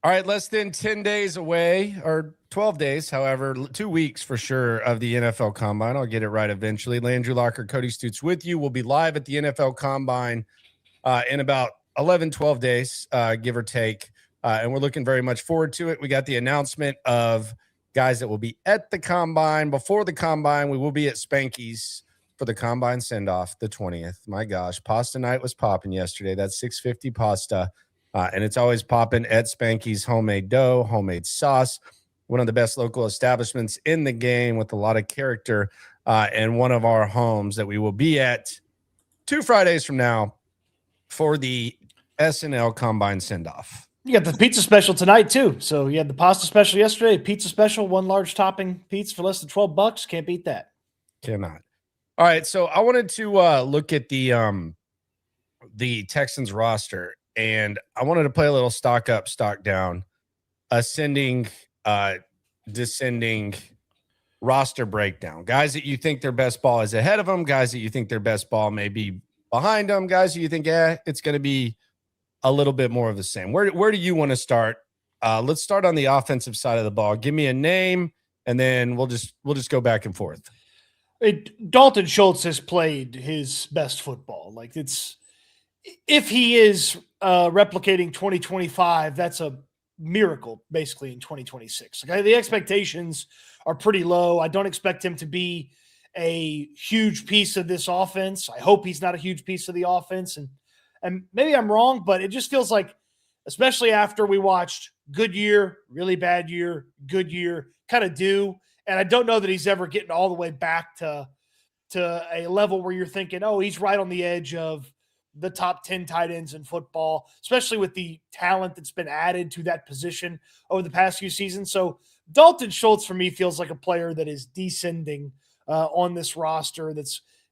All right, less than 10 days away, or 12 days, however, 2 weeks for sure of the NFL Combine. I'll get it right eventually. Landry and Cody Stoots with you. We'll be live at the NFL Combine in about 11, 12 days, give or take. And we're looking very much forward to it. We got the announcement of guys that will be at the Combine. Before the Combine, we will be at Spanky's for the Combine send-off, the 20th. My gosh, pasta night was popping yesterday. That's 650 pasta. And it's always popping at Spanky's homemade dough, homemade sauce, one of the best local establishments in the game with a lot of character, and one of our homes that we will be at 2 Fridays from now for the SNL Combine send-off. You got the pizza special tonight, too. So you had the pasta special yesterday, pizza special, one large topping pizza for less than $12. Can't beat that. Cannot. All right, so I wanted to look at the Texans roster. And I wanted to play a little stock up, stock down, ascending, descending roster breakdown. Guys that you think their best ball is ahead of them, guys that you think their best ball may be behind them, guys that you think, it's going to be a little bit more of the same. Where do you want to start? Let's start on the offensive side of the ball. Give me a name, and then we'll just go back and forth. Dalton Schultz has played his best football. If he is replicating 2025, that's a miracle basically in 2026. The expectations are pretty low. I don't expect him to be a huge piece of this offense. I hope he's not a huge piece of the offense. And maybe I'm wrong, but it just feels like, especially after we watched good year, really bad year, good year, kind of do. And I don't know that he's ever getting all the way back to a level where you're thinking, oh, he's right on the edge of the top 10 tight ends in football, especially with the talent that's been added to that position over the past few seasons. So Dalton Schultz for me feels like a player that is descending on this roster.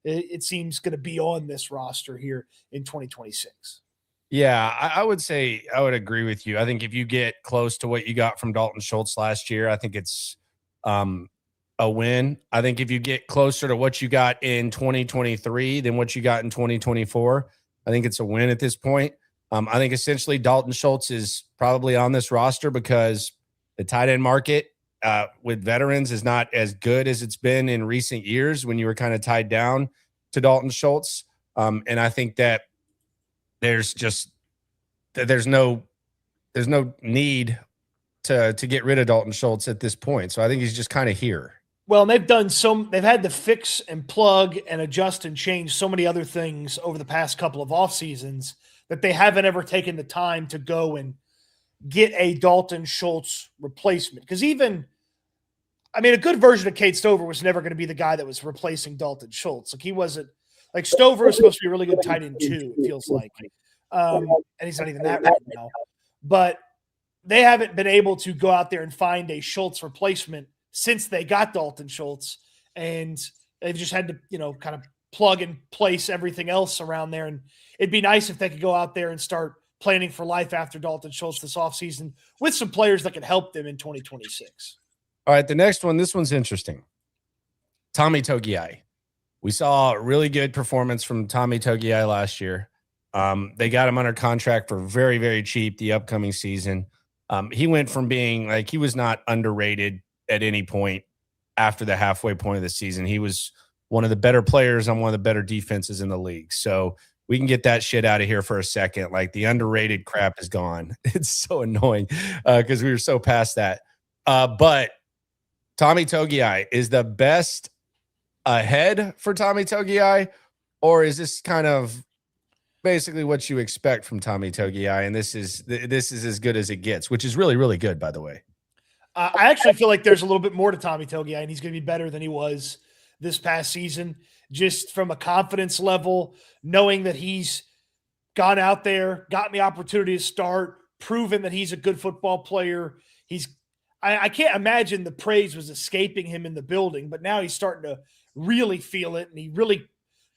It seems going to be on this roster here in 2026. Yeah, I would say I would agree with you. I think if you get close to what you got from Dalton Schultz last year, I think it's a win. I think if you get closer to what you got in 2023 than what you got in 2024, I think it's a win at this point. I think essentially Dalton Schultz is probably on this roster because the tight end market with veterans is not as good as it's been in recent years when you were kind of tied down to Dalton Schultz. And I think that there's no need to get rid of Dalton Schultz at this point. So I think he's just kind of here. Well, they've had to fix and plug and adjust and change so many other things over the past couple of off seasons that they haven't ever taken the time to go and get a Dalton Schultz replacement. Because a good version of Kate Stover was never going to be the guy that was replacing Dalton Schultz. He wasn't Stover was supposed to be a really good tight end too, it feels like. And he's not even that right now. But they haven't been able to go out there and find a Schultz replacement since they got Dalton Schultz, and they've just had to, kind of plug and place everything else around there. And it'd be nice if they could go out there and start planning for life after Dalton Schultz this offseason with some players that can help them in 2026. All right, the next one, this one's interesting. Tommy Togiai. We saw a really good performance from Tommy Togiai last year. They got him under contract for very, very cheap the upcoming season. He went from being he was not underrated at any point after the halfway point of the season. He was one of the better players on one of the better defenses in the league. So we can get that shit out of here for a second. The underrated crap is gone. It's so annoying because we were so past that. But Tommy Togiai, is the best ahead for Tommy Togiai, or is this kind of basically what you expect from Tommy Togiai? And this is as good as it gets, which is really, really good, by the way. I actually feel like there's a little bit more to Tommy Togiai, and he's going to be better than he was this past season, just from a confidence level, knowing that he's gone out there, gotten the opportunity to start, proven that he's a good football player. I can't imagine the praise was escaping him in the building, but now he's starting to really feel it, and he really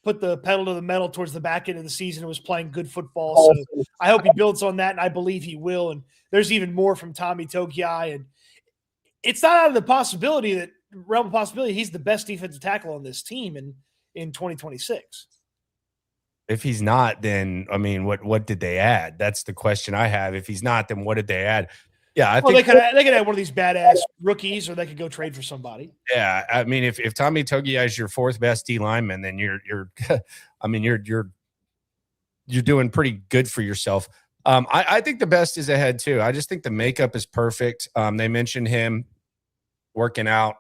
put the pedal to the metal towards the back end of the season and was playing good football. So I hope he builds on that, and I believe he will. And there's even more from Tommy Togiai, and it's not out of the realm of possibility he's the best defensive tackle on this team in 2026. If he's not, then what did they add? That's the question I have. If he's not, then what did they add? Yeah, I Well, think they could have one of these badass rookies, or they could go trade for somebody. yeah, I mean, if Tommy Togiai is your fourth best D lineman, then you're I mean, you're doing pretty good for yourself. I think the best is ahead too. I just think the makeup is perfect. They mentioned him working out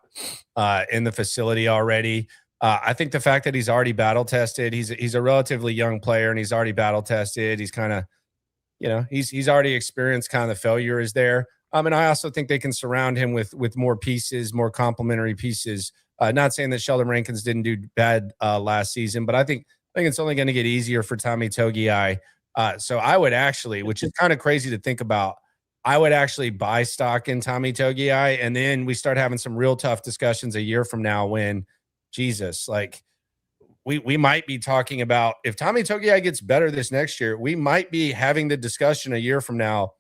in the facility already. I think the fact that he's already battle tested, he's a relatively young player and he's already battle tested. He's kind of, he's already experienced kind of the failure is there. And I also think they can surround him with more pieces, more complementary pieces. Not saying that Sheldon Rankins didn't do bad last season, but I think it's only going to get easier for Tommy Togiai. So I would actually, which is kind of crazy to think about, I would actually buy stock in Tommy Togiai, and then we start having some real tough discussions a year from now when, Jesus, like we might be talking about if Tommy Togiai gets better this next year, we might be having the discussion a year from now.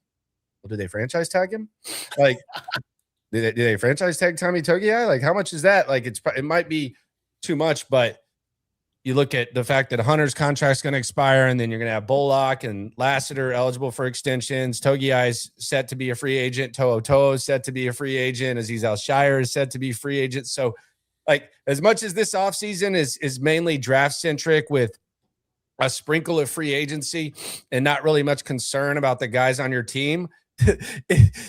Well, did they franchise tag him? Like, did they franchise tag Tommy Togiai? Like, how much is that? Like, it might be too much, but you look at the fact that Hunter's contract's going to expire, and then you're going to have Bullock and Lassiter eligible for extensions. Togiai's set to be a free agent. To'o is set to be a free agent. Aziz Al-Shire is set to be free agent. So, like, as much as this offseason is mainly draft-centric with a sprinkle of free agency and not really much concern about the guys on your team,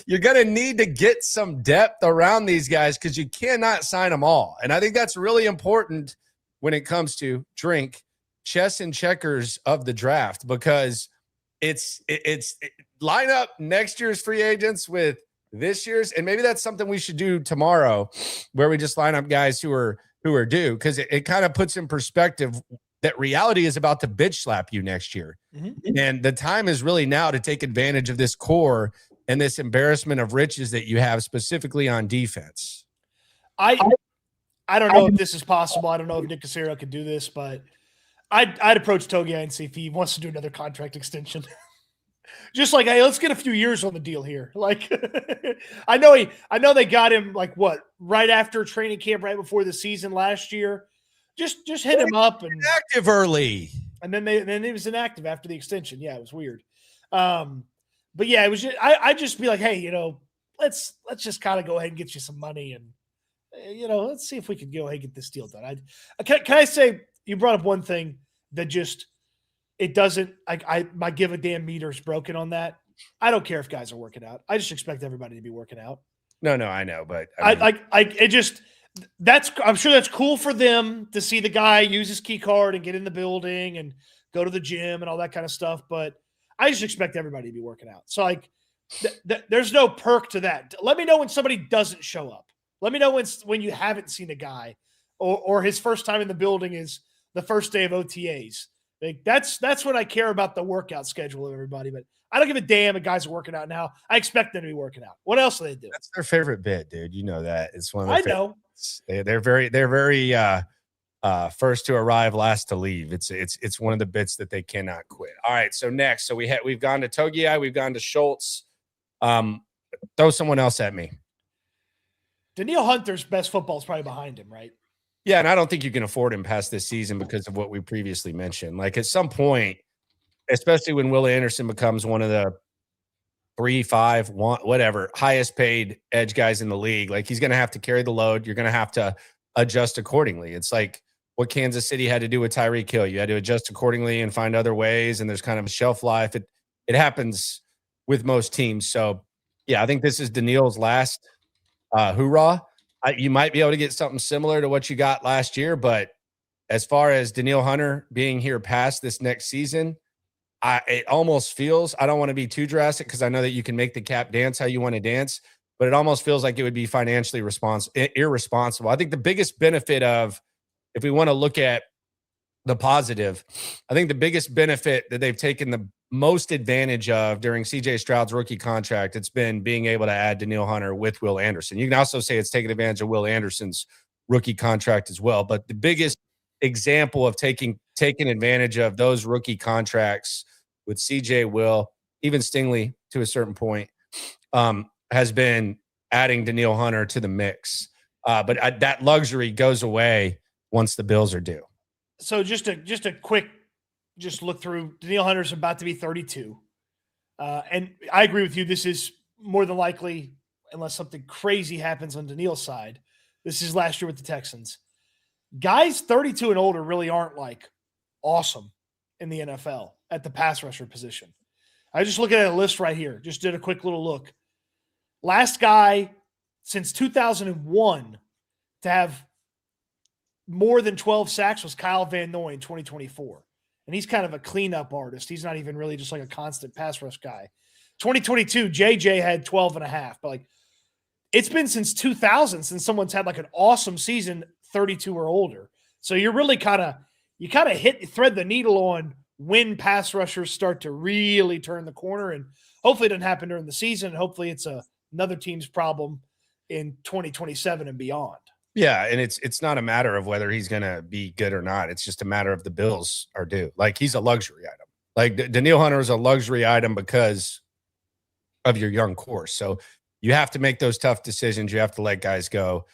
you're going to need to get some depth around these guys because you cannot sign them all. And I think that's really important when it comes to chess and checkers of the draft, because it's line up next year's free agents with this year's. And maybe that's something we should do tomorrow, where we just line up guys who are due, because it kind of puts in perspective that reality is about to bitch slap you next year. Mm-hmm. And the time is really now to take advantage of this core and this embarrassment of riches that you have specifically on defense. I don't know if this is possible. I don't know if Nick Caserio could do this, but I'd approach Togiai and see if he wants to do another contract extension. Just like, hey, let's get a few years on the deal here. Like, I know they got him like what, right after training camp, right before the season last year. Just hit him up and active early, and then he was inactive after the extension. Yeah, it was weird. But yeah, it was. I'd just be like, hey, let's just kind of go ahead and get you some money and. Let's see if we can go ahead and get this deal done. Can I say, you brought up one thing that just, it doesn't, my give a damn meter is broken on that. I don't care if guys are working out. I just expect everybody to be working out. No, I know, but I'm sure that's cool for them to see the guy use his key card and get in the building and go to the gym and all that kind of stuff. But I just expect everybody to be working out. So there's no perk to that. Let me know when somebody doesn't show up. Let me know when you haven't seen a guy or his first time in the building is the first day of OTAs. Like that's what I care about, the workout schedule of everybody. But I don't give a damn if guys are working out now. I expect them to be working out. What else do they do? That's their favorite bit, dude. You know that. It's one of their favorites. I know. They're very first to arrive, last to leave. It's one of the bits that they cannot quit. All right, so next. So we've gone to Togiai, we've gone to Schultz. Throw someone else at me. Danielle Hunter's best football is probably behind him, right? Yeah, and I don't think you can afford him past this season because of what we previously mentioned. Like at some point, especially when Will Anderson becomes one of the 3, 5, 1, whatever, highest paid edge guys in the league, like he's going to have to carry the load. You're going to have to adjust accordingly. It's like what Kansas City had to do with Tyreek Hill. You had to adjust accordingly and find other ways, and there's kind of a shelf life. It happens with most teams. So, yeah, I think this is Daniel's last hoorah. You might be able to get something similar to what you got last year, but as far as Danielle Hunter being here past this next season, it almost feels, I don't want to be too drastic because I know that you can make the cap dance how you want to dance, but it almost feels like it would be financially irresponsible. I think the biggest benefit of, if we want to look at the positive, I think the biggest benefit that they've taken the most advantage of during CJ Stroud's rookie contract, it's been being able to add Danielle Hunter with Will Anderson. You can also say it's taking advantage of Will Anderson's rookie contract as well. But the biggest example of taking advantage of those rookie contracts with CJ, Will, even Stingley to a certain point, has been adding Danielle Hunter to the mix. But that luxury goes away once the Bills are due. So just a quick look through. Danielle Hunter's about to be 32. And I agree with you. This is more than likely, unless something crazy happens on Daniil's side, this is last year with the Texans. Guys 32 and older really aren't like awesome in the NFL at the pass rusher position. I just look at a list right here. Just did a quick little look. Last guy since 2001 to have more than 12 sacks was Kyle Van Noy in 2024. And he's kind of a cleanup artist. He's not even really just like a constant pass rush guy. 2022, JJ had 12 and a half. But like, it's been since 2000 since someone's had like an awesome season 32 or older. So you're really kind of thread the needle on when pass rushers start to really turn the corner. And hopefully it doesn't happen during the season. Hopefully it's another team's problem in 2027 and beyond. Yeah, and it's not a matter of whether he's going to be good or not. It's just a matter of the bills are due. Like, he's a luxury item. Like, Daniil Hunter is a luxury item because of your young core. So you have to make those tough decisions. You have to let guys go.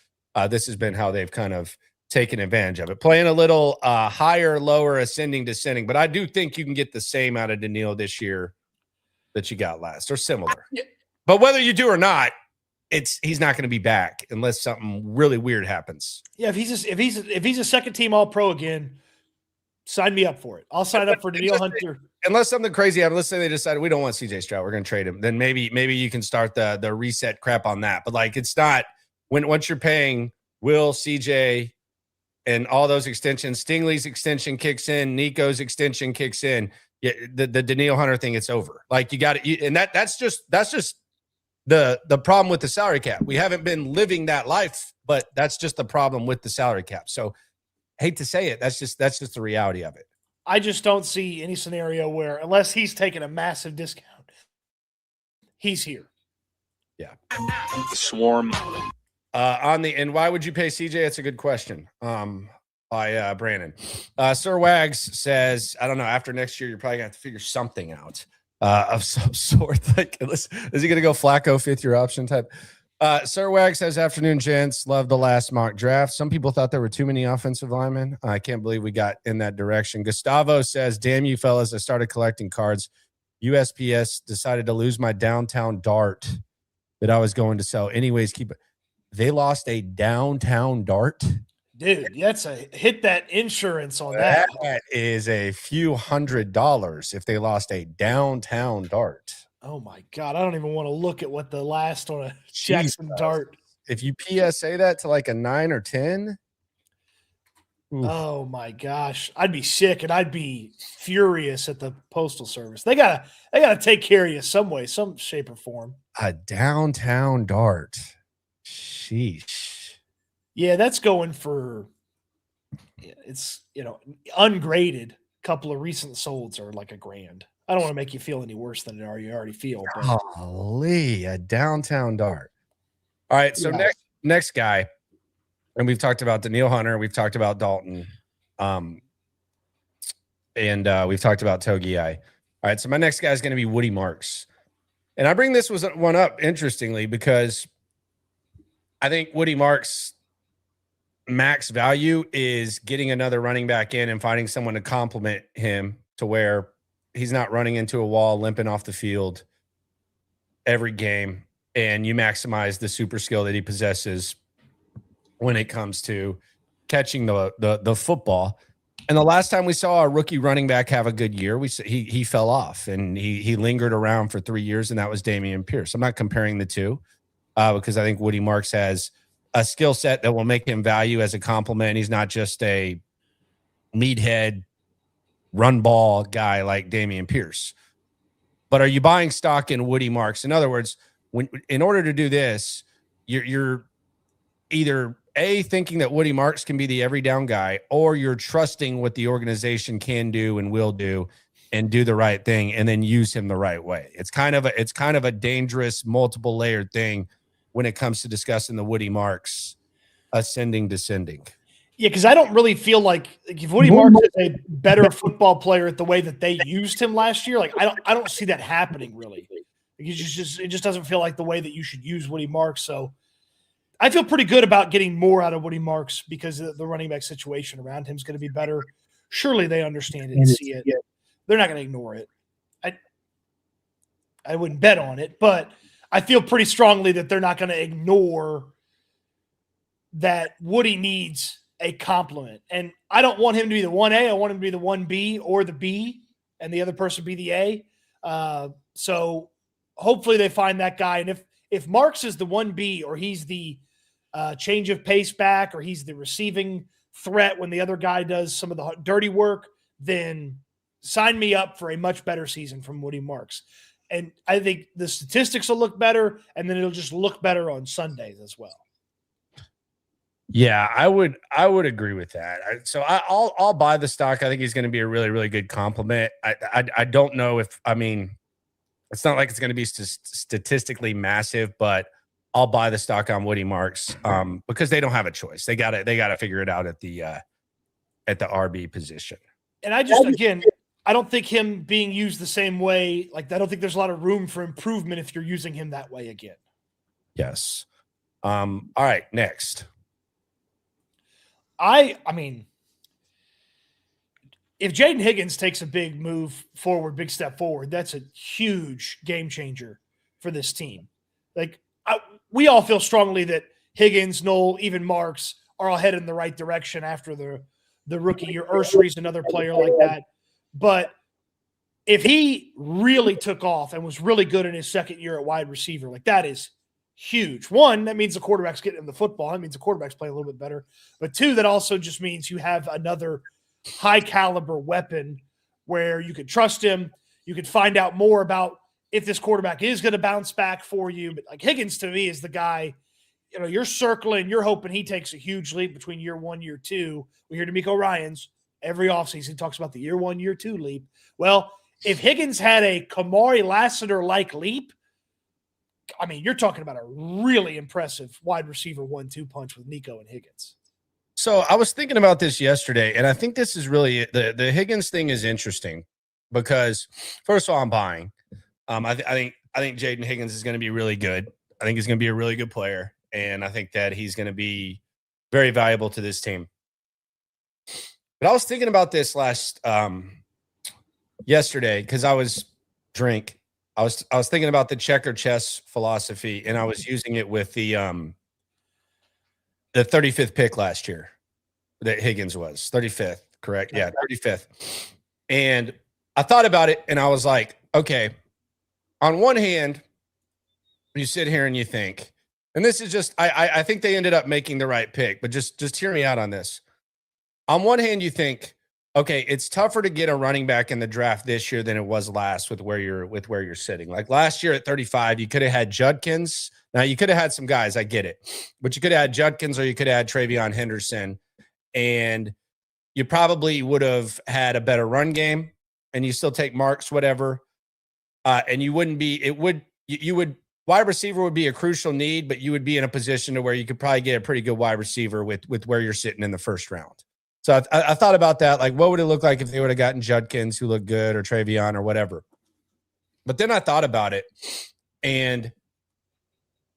This has been how they've kind of taken advantage of it. Playing a little higher, lower, ascending, descending. But I do think you can get the same out of Daniil this year that you got last, or similar. Yeah. But whether you do or not, he's not going to be back unless something really weird happens. Yeah, if he's a second team All Pro again, sign me up for it. I'll sign up for Daniil Hunter. Unless something crazy happens, let's say they decided we don't want CJ Stroud, we're going to trade him. Then maybe you can start the reset crap on that. But like, it's not once you're paying Will, CJ, and all those extensions, Stingley's extension kicks in, Nico's extension kicks in. Yeah, the Daniil Hunter thing, it's over. Like, you got it, and that's just the problem with the salary cap. We haven't been living that life, but that's just the problem with the salary cap. So, hate to say it, that's just the reality of it. I just don't see any scenario where, unless he's taking a massive discount, he's here. Yeah. The swarm. And why would you pay CJ? That's a good question. By Brandon. Sir Wags says, I don't know, after next year, you're probably gonna have to figure something out of some sort. Like, is he gonna go Flacco 5th-year option type? Sir Wag says, afternoon, gents. Love the last mock draft. Some people thought there were too many offensive linemen. I can't believe we got in that direction. Gustavo says, damn you fellas, I started collecting cards. USPS decided to lose my downtown dart that I was going to sell. Anyways, keep it. They lost a downtown dart? Dude, that's hit that insurance on that. That is a few $100s if they lost a downtown dart. Oh my God. I don't even want to look at what the last on a Jackson dart. If you PSA that to like a 9 or 10. Oof. Oh my gosh. I'd be sick and I'd be furious at the Postal Service. They gotta take care of you some way, some shape or form. A downtown dart. Sheesh. Yeah, that's going for, it's, ungraded. Couple of recent solds are like $1,000. I don't want to make you feel any worse than you already feel. But. Golly, a downtown dart. All right, so Yeah. next guy, and we've talked about Daniil Hunter, we've talked about Dalton, and we've talked about Togiai. All right, so my next guy is going to be Woody Marks. And I bring this one up, interestingly, because I think Woody Marks' max value is getting another running back in and finding someone to complement him to where he's not running into a wall, limping off the field every game, and you maximize the super skill that he possesses when it comes to catching the football. And the last time we saw a rookie running back have a good year, he fell off and he lingered around for 3 years, and that was Dameon Pierce. I'm not comparing the two because I think Woody Marks has a skill set that will make him value as a compliment. He's not just a meathead run ball guy like Dameon Pierce. But are you buying stock in Woody Marks? In other words, in order to do this, you're either A, thinking that Woody Marks can be the every down guy, or you're trusting what the organization can do and will do and do the right thing and then use him the right way. It's kind of a dangerous multiple layered thing when it comes to discussing the Woody Marks ascending, descending. Yeah, because I don't really feel like if Woody Marks is a better football player at the way that they used him last year, like I don't see that happening really. Like, it just doesn't feel like the way that you should use Woody Marks. So I feel pretty good about getting more out of Woody Marks because the running back situation around him is going to be better. Surely they understand it and see it. They're not going to ignore it. I wouldn't bet on it, but I feel pretty strongly that they're not going to ignore that Woody needs a compliment. And I don't want him to be the 1A. I want him to be the 1B or the B, and the other person be the A. So hopefully they find that guy. And if Marks is the 1B, or he's the change of pace back, or he's the receiving threat when the other guy does some of the dirty work, then sign me up for a much better season from Woody Marks. And I think the statistics will look better, and then it'll just look better on Sundays as well. Yeah, I would agree with that. I'll buy the stock. I think he's going to be a really, really good compliment. I don't know if, I mean, it's not like it's going to be statistically massive, but I'll buy the stock on Woody Marks because they don't have a choice. They got to figure it out at the RB position. And I don't think him being used the same way, like, I don't think there's a lot of room for improvement if you're using him that way again. Yes. All right, next. I mean, if Jaden Higgins takes a big move forward, big step forward, that's a huge game changer for this team. Like, we all feel strongly that Higgins, Knoll, even Marks are all headed in the right direction after the rookie year. Ursery's another player like that. But if he really took off and was really good in his second year at wide receiver, like, that is huge. One, that means the quarterback's getting him the football. That means the quarterback's playing a little bit better. But two, that also just means you have another high caliber weapon where you could trust him. You could find out more about if this quarterback is going to bounce back for you. But like, Higgins to me is the guy, you know, you're circling, you're hoping he takes a huge leap between year one, year two. We hear DeMeco Ryans every offseason. He talks about the year one, year two leap. Well, if Higgins had a Kamari Lassiter-like leap, I mean, you're talking about a really impressive wide receiver 1-2 punch with Nico and Higgins. So I was thinking about this yesterday, and I think this is really the Higgins thing is interesting because, first of all, I'm buying. I think Jaden Higgins is going to be really good. I think he's going to be a really good player, and I think that he's going to be very valuable to this team. But I was thinking about this yesterday because I was thinking about the checker chess philosophy, and I was using it with the 35th pick last year that Higgins was 35th, correct? Yeah, 35th. And I thought about it, and I was like, okay, on one hand, you sit here and you think, and this is just, I think they ended up making the right pick, but just hear me out on this. On one hand, you think, okay, it's tougher to get a running back in the draft this year than it was last with where you're sitting. Like last year at 35, you could have had Judkins. Now you could have had some guys, I get it, but you could have had Judkins or you could have had Travion Henderson, and you probably would have had a better run game, and you still take Marks, whatever, and you wouldn't be. You would wide receiver would be a crucial need, but you would be in a position to where you could probably get a pretty good wide receiver with where you're sitting in the first round. So I thought about that. Like, what would it look like if they would have gotten Judkins, who looked good, or Travion, or whatever? But then I thought about it, and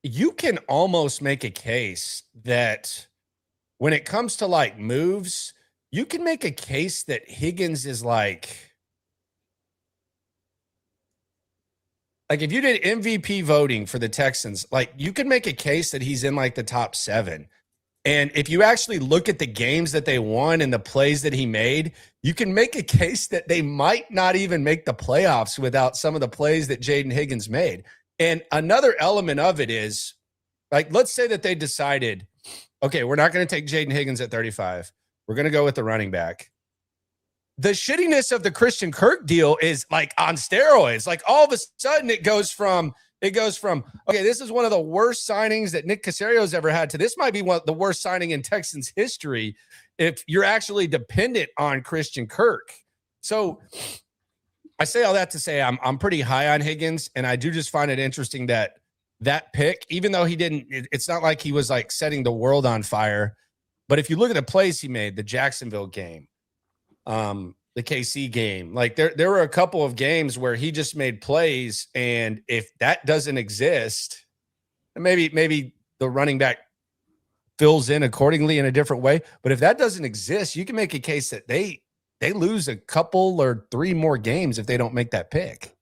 you can almost make a case that when it comes to like moves, you can make a case that Higgins is like if you did MVP voting for the Texans, like you could make a case that he's in like the top 7. And if you actually look at the games that they won and the plays that he made, you can make a case that they might not even make the playoffs without some of the plays that Jaden Higgins made. And another element of it is, like, let's say that they decided, okay, we're not going to take Jaden Higgins at 35. We're going to go with the running back. The shittiness of the Christian Kirk deal is like on steroids. Like all of a sudden it goes from, okay, this is one of the worst signings that Nick Caserio's ever had to this might be one of the worst signing in Texans history if you're actually dependent on Christian Kirk. So I say all that to say I'm pretty high on Higgins, and I do just find it interesting that pick, even though he didn't, it's not like he was like setting the world on fire. But if you look at the plays he made, the Jacksonville game, the KC game, like there were a couple of games where he just made plays, and if that doesn't exist, maybe the running back fills in accordingly in a different way. But if that doesn't exist, you can make a case that they lose a couple or 3 more games if they don't make that pick.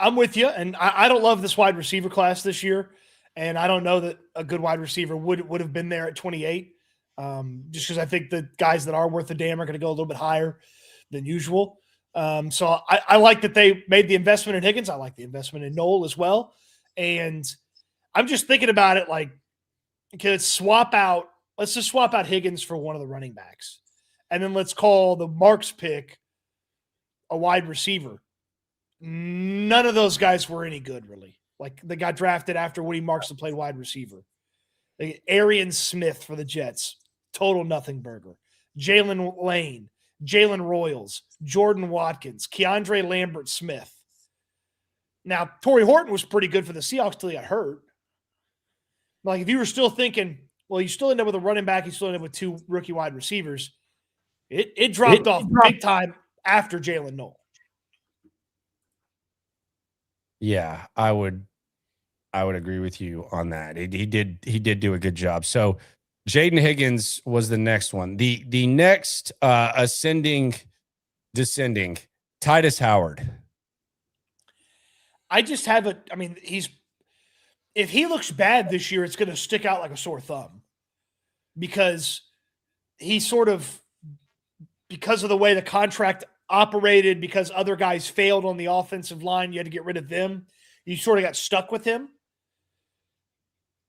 I'm with you, and I don't love this wide receiver class this year, and I don't know that a good wide receiver would have been there at 28, just because I think the guys that are worth a damn are going to go a little bit higher than usual. So I like that they made the investment in Higgins. I like the investment in Noel as well, and I'm just thinking about it like, okay, let's just swap out Higgins for one of the running backs, and then let's call the Marks pick a wide receiver. None of those guys were any good, really. Like, they got drafted after Woody Marks played wide receiver. Arian Smith for the Jets, total nothing burger. Jalen Lane, Jalen Royals, Jordan Watkins, Keandre Lambert Smith. Now, Torrey Horton was pretty good for the Seahawks till he got hurt. Like, if you were still thinking, well, you still end up with a running back, you still end up with two rookie wide receivers, it dropped off big time after Jalen Noel. Yeah, I would agree with you on that. He did do a good job. So Jaden Higgins was the next one. The next descending, Titus Howard. I just have a, I mean, if he looks bad this year, it's going to stick out like a sore thumb because he sort of, because of the way the contract operated, because other guys failed on the offensive line, you had to get rid of them. You sort of got stuck with him.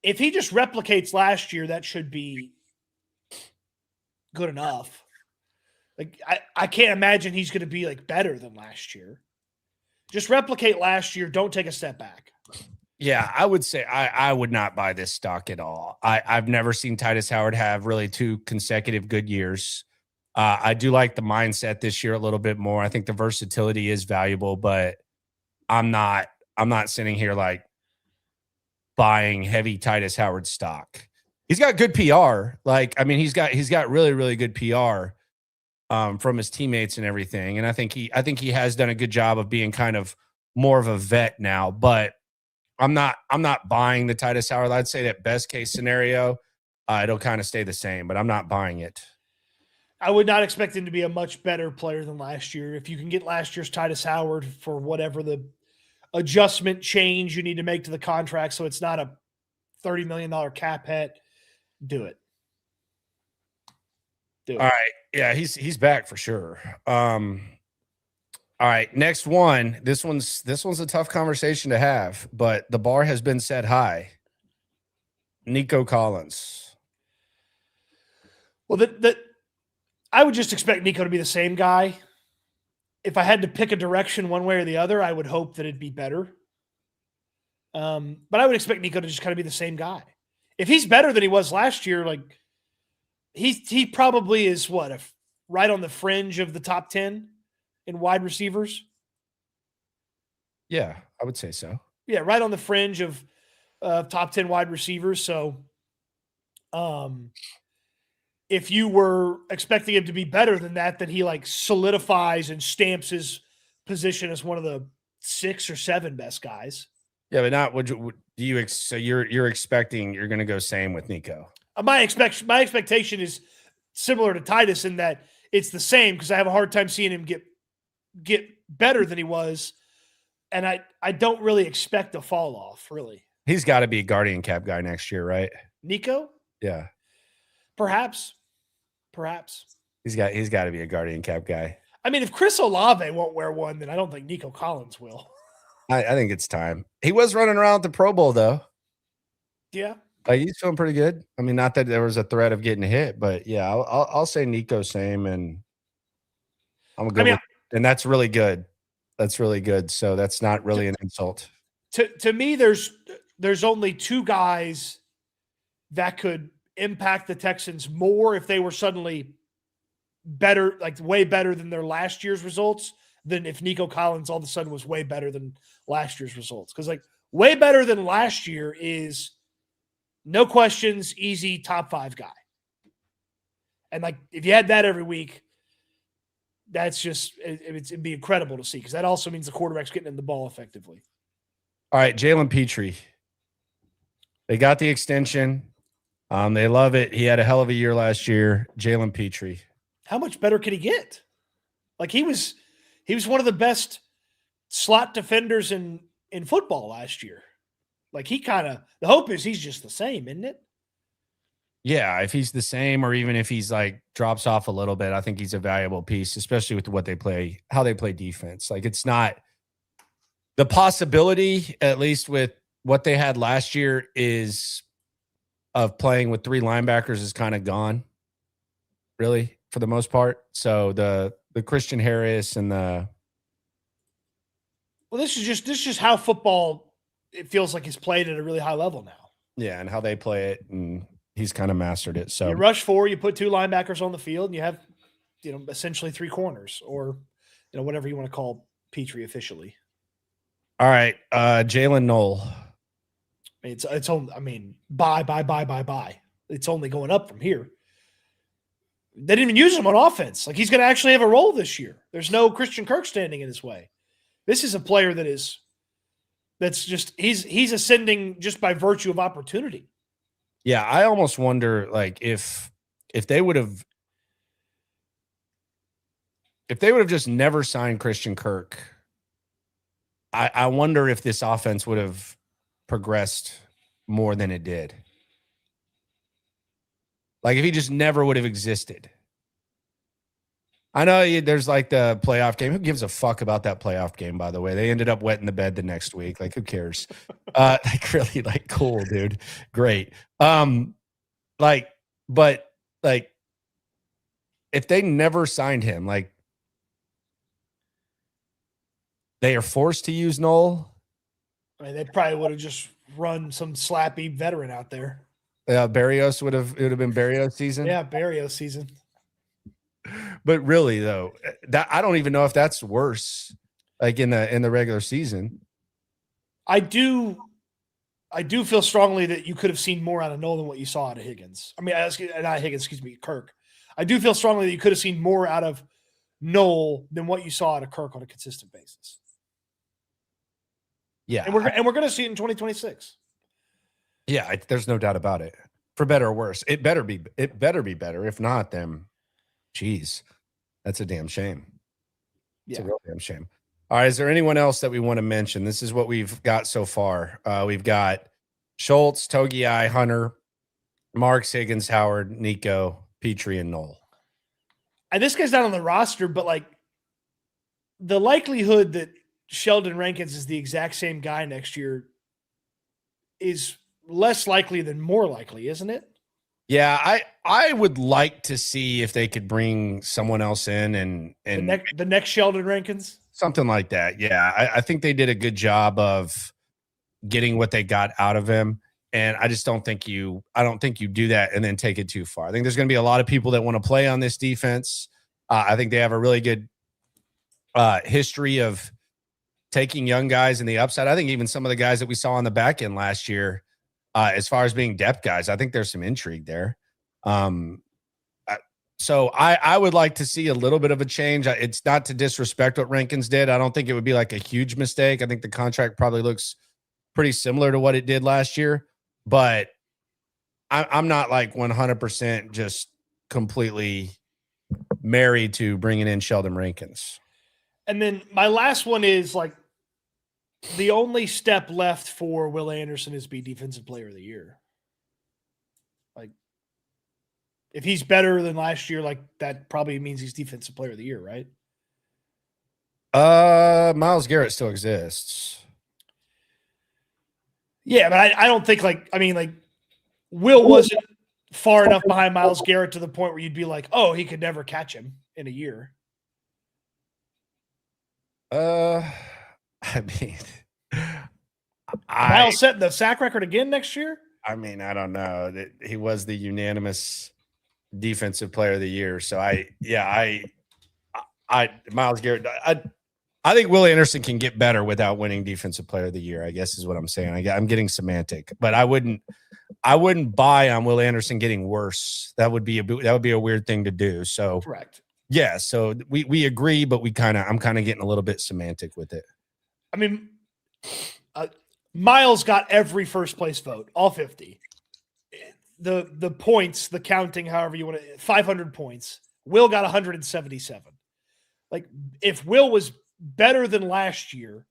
If he just replicates last year, that should be good enough. Like, I can't imagine he's going to be like better than last year. Just replicate last year. Don't take a step back. Yeah, I would say I would not buy this stock at all. I've never seen Titus Howard have really 2 consecutive good years. I do like the mindset this year a little bit more. I think the versatility is valuable, but I'm not sitting here like buying heavy Titus Howard stock. He's got good PR. Like, I mean, he's got really, really good PR from his teammates and everything. And I think he has done a good job of being kind of more of a vet now, but I'm not buying the Titus Howard. I'd say that best case scenario, it'll kind of stay the same, but I'm not buying it. I would not expect him to be a much better player than last year. If you can get last year's Titus Howard for whatever the adjustment change you need to make to the contract so it's not a $30 million cap hit, do it. All right. Yeah, he's back for sure. All right, next one. This one's a tough conversation to have, but the bar has been set high. Nico Collins. Well, I would just expect Nico to be the same guy. If I had to pick a direction one way or the other, I would hope that it'd be better. But I would expect Nico to just kind of be the same guy. If he's better than he was last year, like he probably is right on the fringe of the top 10 in wide receivers. Yeah, I would say so. Yeah, right on the fringe of top 10 wide receivers. So if you were expecting him to be better than that, then he like solidifies and stamps his position as one of the 6 or 7 best guys. Yeah, but not so you're expecting you're going to go same with Nico. My expectation is similar to Titus in that it's the same because I have a hard time seeing him get better than he was, and I don't really expect a fall off. Really, he's got to be a guardian cap guy next year, right? Nico? Yeah, perhaps. He's got to be a guardian cap guy. I mean, if Chris Olave won't wear one, then I don't think Nico Collins will. I think it's time. He was running around at the Pro Bowl though. Yeah. He's feeling pretty good. I mean, not that there was a threat of getting hit, but yeah, I'll say Nico same, and I'm good. And that's really good. That's really good. So that's not really an insult. To me, there's only 2 guys that could impact the Texans more if they were suddenly better, like way better than their last year's results, than if Nico Collins all of a sudden was way better than last year's results. Because like way better than last year is no questions, easy top 5 guy. And like if you had that every week, that's just it'd be incredible to see because that also means the quarterback's getting in the ball effectively. All right, Jalen Petrie. They got the extension. They love it. He had a hell of a year last year. Jalen Petrie. How much better could he get? Like he was one of the best slot defenders in football last year. Like the hope is he's just the same, isn't it? Yeah, if he's the same, or even if he's like drops off a little bit, I think he's a valuable piece, especially with what they play, how they play defense. Like it's not the possibility, at least with what they had last year, is of playing with 3 linebackers is kind of gone, really, for the most part. So the Christian Harris and the Well, this is just how football, it feels like, is played at a really high level now. yeah, and how they play it, and he's kind of mastered it. So you rush 4, you put 2 linebackers on the field, and you have, essentially 3 corners, or whatever you want to call Petrie officially. All right, Jalen Knoll. It's only, bye. It's only going up from here. They didn't even use him on offense. Like, he's going to actually have a role this year. There's no Christian Kirk standing in his way. This is a player that's just he's ascending just by virtue of opportunity. Yeah, I almost wonder, like, if they would have just never signed Christian Kirk, I wonder if this offense would have progressed more than it did. Like, if he just never would have existed. I know there's like the playoff game. Who gives a fuck about that playoff game, by the way? They ended up wetting the bed the next week. Like, who cares? Like, really, like, cool, dude. Great. But if they never signed him, like, they are forced to use Knoll. I mean, they probably would have just run some slappy veteran out there. Barrios it would have been Barrios season. Yeah, Barrios season. But really, though, that I don't even know if that's worse. Like in the regular season, I do feel strongly that you could have seen more out of Knoll than what you saw out of Higgins. I mean, not Higgins, excuse me, Kirk. I do feel strongly that you could have seen more out of Knoll than what you saw out of Kirk on a consistent basis. Yeah, and we're going to see it in 2026. Yeah, there's no doubt about it. For better or worse, it better be better. If not, then, geez, that's a damn shame. It's a real damn shame. All right, is there anyone else that we want to mention? This is what we've got so far. We've got Schultz, Togiai, Hunter, Marks, Higgins, Howard, Nico, Petrie, and Knoll. And this guy's not on the roster, but like the likelihood that Sheldon Rankins is the exact same guy next year is less likely than more likely, isn't it? Yeah, I would like to see if they could bring someone else in and the next Sheldon Rankins, something like that. Yeah, I think they did a good job of getting what they got out of him, and I just don't think you do that and then take it too far. I think there's going to be a lot of people that want to play on this defense. I think they have a really good history of taking young guys in the upside. I think even some of the guys that we saw on the back end last year, as far as being depth guys, I think there's some intrigue there. So I would like to see a little bit of a change. It's not to disrespect what Rankins did. I don't think it would be like a huge mistake. I think the contract probably looks pretty similar to what it did last year, but I'm not like 100% just completely married to bringing in Sheldon Rankins. And then my last one is like the only step left for Will Anderson is be Defensive Player of the Year. Like, if he's better than last year, like that probably means he's Defensive Player of the Year, right? Myles Garrett still exists. Yeah, but I don't think Will wasn't far enough behind Myles Garrett to the point where you'd be like, oh, he could never catch him in a year. I mean, Myles set the sack record again next year. I mean, I don't know. He was the unanimous Defensive Player of the Year. So Myles Garrett. I think Will Anderson can get better without winning Defensive Player of the Year, I guess is what I'm saying. I'm getting semantic, but I wouldn't buy on Will Anderson getting worse. That would be a weird thing to do. So correct. Yeah. So we agree, but I'm kind of getting a little bit semantic with it. I mean, Myles got every first place vote, all 50. The points, the counting, however you want to, 500 points. Will got 177. Like, if Will was better than last year,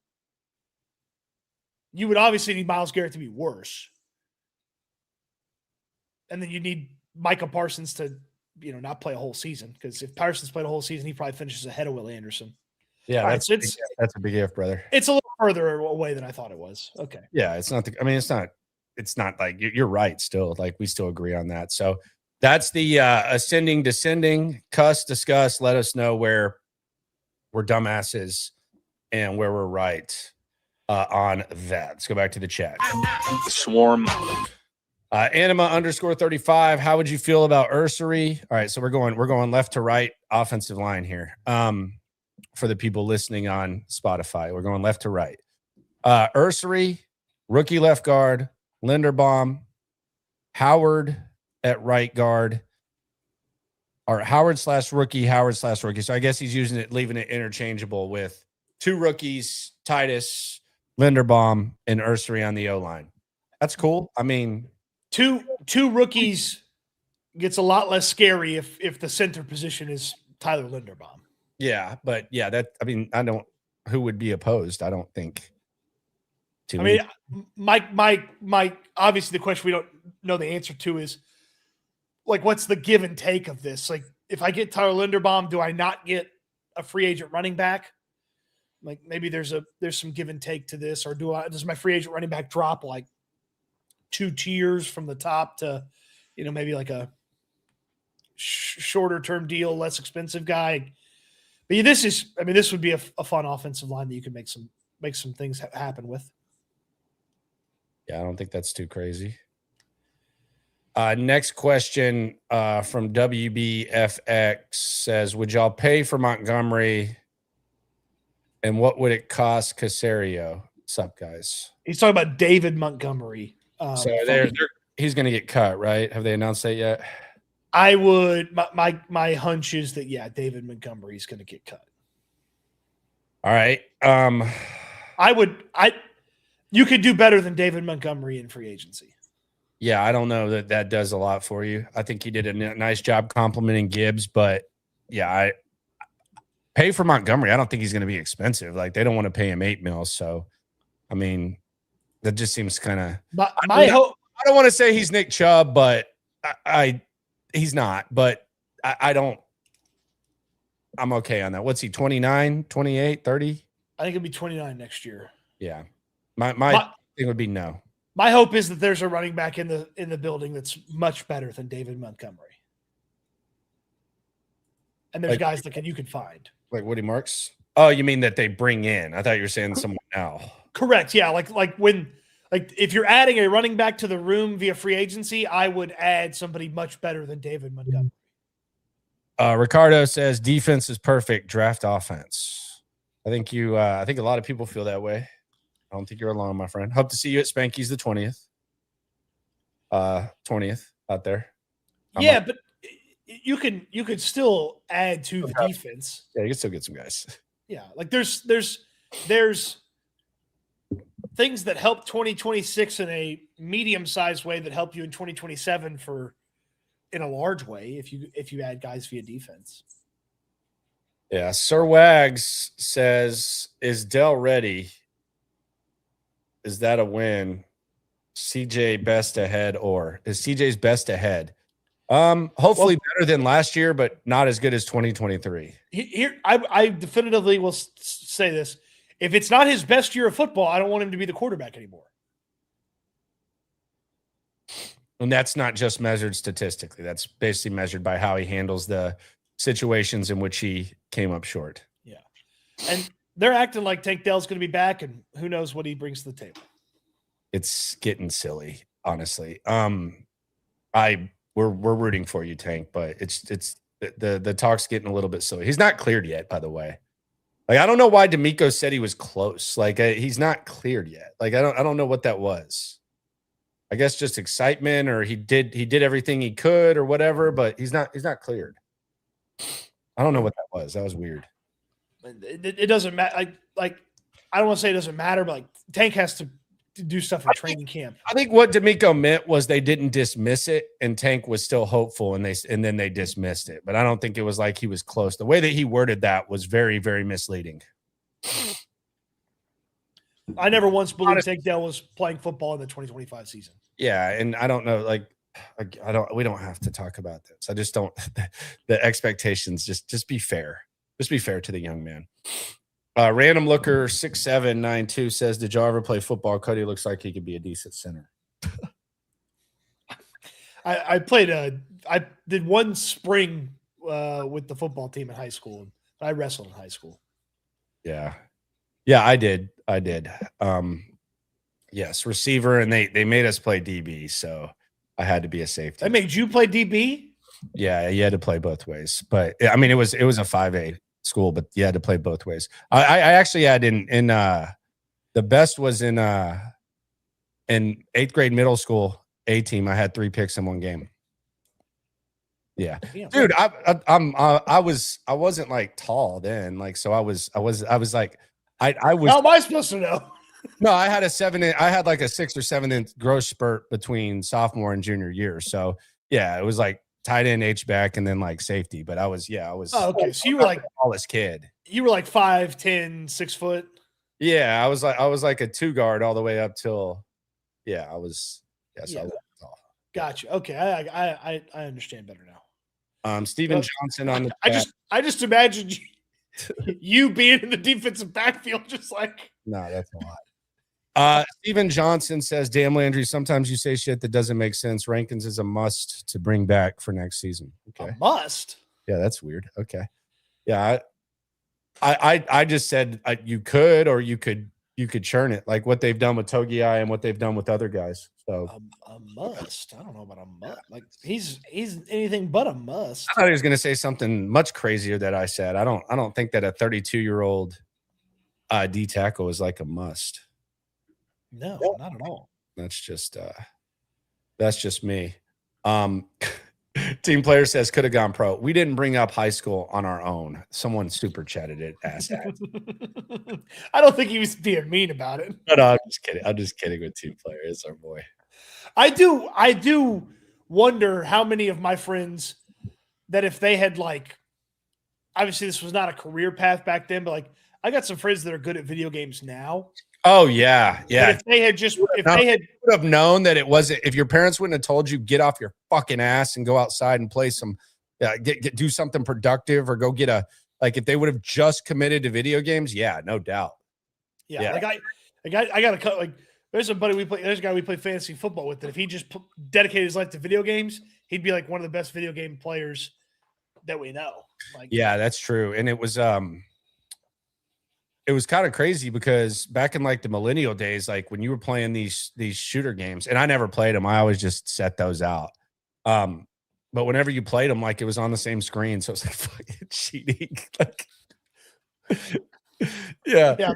you would obviously need Myles Garrett to be worse. And then you need Micah Parsons to, not play a whole season. Because if Parsons played a whole season, he probably finishes ahead of Will Anderson. Yeah, that's a big if, brother. It's a little further away than I thought it was. Okay. Yeah, it's not like you're right still. Like we still agree on that. So that's the ascending, descending, cuss, discuss. Let us know where we're dumbasses and where we're right on that. Let's go back to the chat. Swarm. Anima _35. How would you feel about Ursery? All right, so we're going left to right offensive line here. For the people listening on Spotify, we're going left to right. Ursery, rookie left guard, Linderbaum, Howard at right guard, or Howard/rookie, Howard/rookie. So I guess he's leaving it interchangeable with two rookies, Titus, Linderbaum, and Ursery on the O-line. That's cool. I mean, two rookies gets a lot less scary if the center position is Tyler Linderbaum. Yeah, but yeah, who would be opposed? I don't think. My obviously the question we don't know the answer to is like, what's the give and take of this? Like, if I get Tyler Linderbaum, do I not get a free agent running back? Like maybe there's some give and take to this, or does my free agent running back drop like 2 tiers from the top to, maybe like a shorter term deal, less expensive guy? But this would be a fun offensive line that you could make some things happen with. Yeah, I don't think that's too crazy. Next question from WBFX says, would y'all pay for Montgomery, and what would it cost Caserio? What's up, guys? He's talking about David Montgomery. So he's going to get cut, right? Have they announced that yet? I would. My hunch is that David Montgomery is going to get cut. All right. You could do better than David Montgomery in free agency. Yeah, I don't know that does a lot for you. I think he did a nice job complimenting Gibbs, but yeah, I pay for Montgomery. I don't think he's going to be expensive. Like they don't want to pay him $8 million. So, I mean, that just seems kind of. I don't want to say he's Nick Chubb, but he's not. But I don't. I'm okay on that. What's he? 29, 28, 30? I think it'll be 29 next year. Yeah, my thing would be no. My hope is that there's a running back in the building that's much better than David Montgomery. And there's guys that you can find. Like Woody Marks? Oh, you mean that they bring in? I thought you were saying someone now. Correct. Yeah. Like if you're adding a running back to the room via free agency, I would add somebody much better than David Montgomery. Ricardo says defense is perfect, draft offense. I think I think a lot of people feel that way. I don't think you're alone, my friend. Hope to see you at Spanky's the 20th. 20th out there. But you could still add to the defense. Yeah, you can still get some guys. Yeah, like there's things that help 2026 in a medium-sized way that help you in 2027 in a large way if you add guys via defense. Yeah, Sir Wags says, is Dell ready? Is that a win? CJ best ahead, or is CJ's best ahead? Hopefully better than last year, but not as good as 2023. Here, I definitively will say this. If it's not his best year of football, I don't want him to be the quarterback anymore. And that's not just measured statistically. That's basically measured by how he handles the situations in which he came up short. Yeah. And they're acting like Tank Dell's going to be back, and who knows what he brings to the table. It's getting silly, honestly. We're rooting for you, Tank, but it's the talk's getting a little bit silly. He's not cleared yet, by the way. Like I don't know why DeMeco said he was close. Like he's not cleared yet. Like I don't know what that was. I guess just excitement, or he did everything he could or whatever, but he's not cleared. I don't know what that was. That was weird. It doesn't matter. Like I don't want to say it doesn't matter, but like Tank has to do stuff in training camp. I think what DeMeco meant was they didn't dismiss it, and Tank was still hopeful, and then they dismissed it. But I don't think it was like he was close. The way that he worded that was very, very misleading. I never once believed Tank Dell was playing football in the 2025 season. Yeah, and I don't know, like I don't. We don't have to talk about this. I just don't. The expectations just be fair. Just be fair to the young man. Random looker 6792 says, "Did y'all ever play football? Cody looks like he could be a decent center." I did one spring with the football team in high school. I wrestled in high school. Yeah, I did. Yes, receiver, and they made us play DB, so I had to be a safety. They made you play DB? Yeah, you had to play both ways. But I mean, it was a 5A school, but you had to play both ways. I actually had in the best was in 8th grade middle school A team. I had 3 picks in one game. Yeah, dude, I wasn't like tall then, like, so I was like I was. How am I supposed to know? No, I had like a 6 or 7 inch growth spurt between sophomore and junior year. So yeah, it was like tight end, H back, and then like safety. But I was. Oh, okay. So you were like the tallest kid. You were like 5'10", 6 foot. Yeah, I was like a 2 guard all the way up till. Yeah, I was. Yeah, so yeah. I was tall. Gotcha. Okay, I understand better now. Steven Johnson on the. I just imagined you being in the defensive backfield, just like. No, that's a lot. Steven Johnson says, "Damn, Landry, sometimes you say shit that doesn't make sense. Rankins is a must to bring back for next season." Okay. A must? Yeah, that's weird. Okay. Yeah, I just said you could, or you could churn it, like what they've done with Togiai and what they've done with other guys. So a must. I don't know about a must. Like he's anything but a must. I thought he was going to say something much crazier that I said. I don't think that a 32-year-old D tackle is like a must. No, not at all. That's just me. Team player says could have gone pro. We didn't bring up high school on our own. Someone super chatted it. Ass. I don't think he was being mean about it. No, I'm just kidding. I'm just kidding with team player. It's our boy. I do wonder how many of my friends that if they had like, obviously this was not a career path back then, but like I got some friends that are good at video games now. Oh yeah. But if they had would have known that it wasn't, if your parents wouldn't have told you get off your fucking ass and go outside and play some, do something productive, or go get if they would have just committed to video games, yeah, no doubt. Yeah. I got to cut. Like there's a guy we play fantasy football with that if he just dedicated his life to video games, he'd be like one of the best video game players that we know. Like, yeah, that's true. And it was kind of crazy because back in like the millennial days, like when you were playing these shooter games, and I never played them, I always just set those out. But whenever you played them, like it was on the same screen, so it's like fucking cheating. Like, yeah.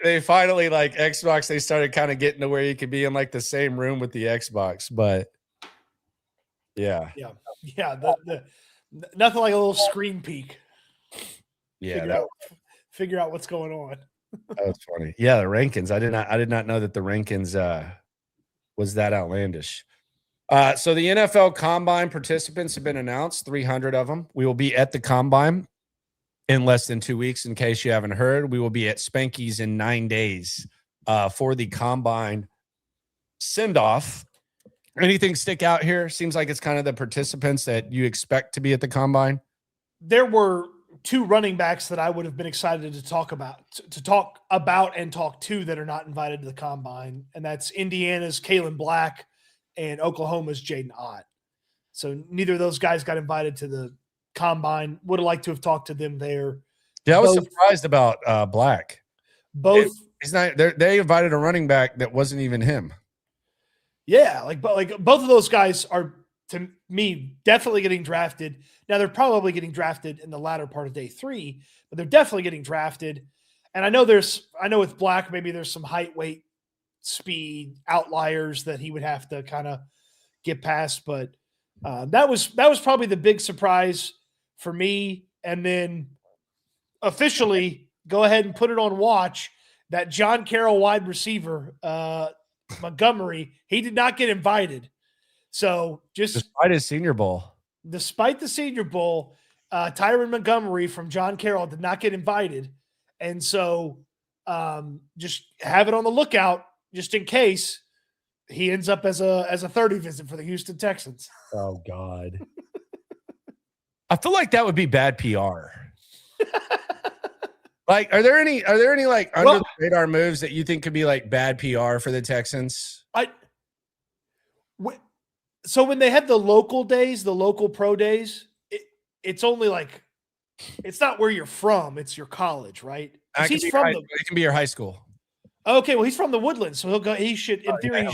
They finally, like Xbox, they started kind of getting to where you could be in like the same room with the Xbox, but yeah. Nothing like a little screen peek. Yeah. Figure out what's going on. That was funny. Yeah, the Rankins. I did not know that the Rankins was that outlandish. So the NFL Combine participants have been announced, 300 of them. We will be at the Combine in less than 2 weeks. In case you haven't heard, we will be at Spanky's in 9 days for the Combine send-off. Anything stick out here? Seems like it's kind of the participants that you expect to be at the Combine. There were 2 running backs that I would have been excited to talk about and talk to that are not invited to the Combine, and that's Indiana's Kalen Black and Oklahoma's Jaden Ott. So neither of those guys got invited to the Combine. Would have liked to have talked to them there. Yeah, I was surprised about Black. They invited a running back that wasn't even him. Yeah, but both of those guys are, to me, definitely getting drafted. Now they're probably getting drafted in the latter part of day 3, but they're definitely getting drafted. And I know with Black, maybe there's some height, weight, speed outliers that he would have to kind of get past. But that was probably the big surprise for me. And then officially go ahead and put it on watch that John Carroll wide receiver, Montgomery, he did not get invited. So despite his Senior Bowl. Despite the Senior Bowl, Tyron Montgomery from John Carroll did not get invited. And so just have it on the lookout just in case he ends up as a 30 visit for the Houston Texans. Oh God. I feel like that would be bad PR. Like, are there any like under the radar moves that you think could be like bad PR for the Texans? So when they have the local days, the local pro days, it's only like, it's not where you're from, it's your college, right? It can be your high school. Okay, well, he's from the Woodlands, so he'll go. He should, in theory,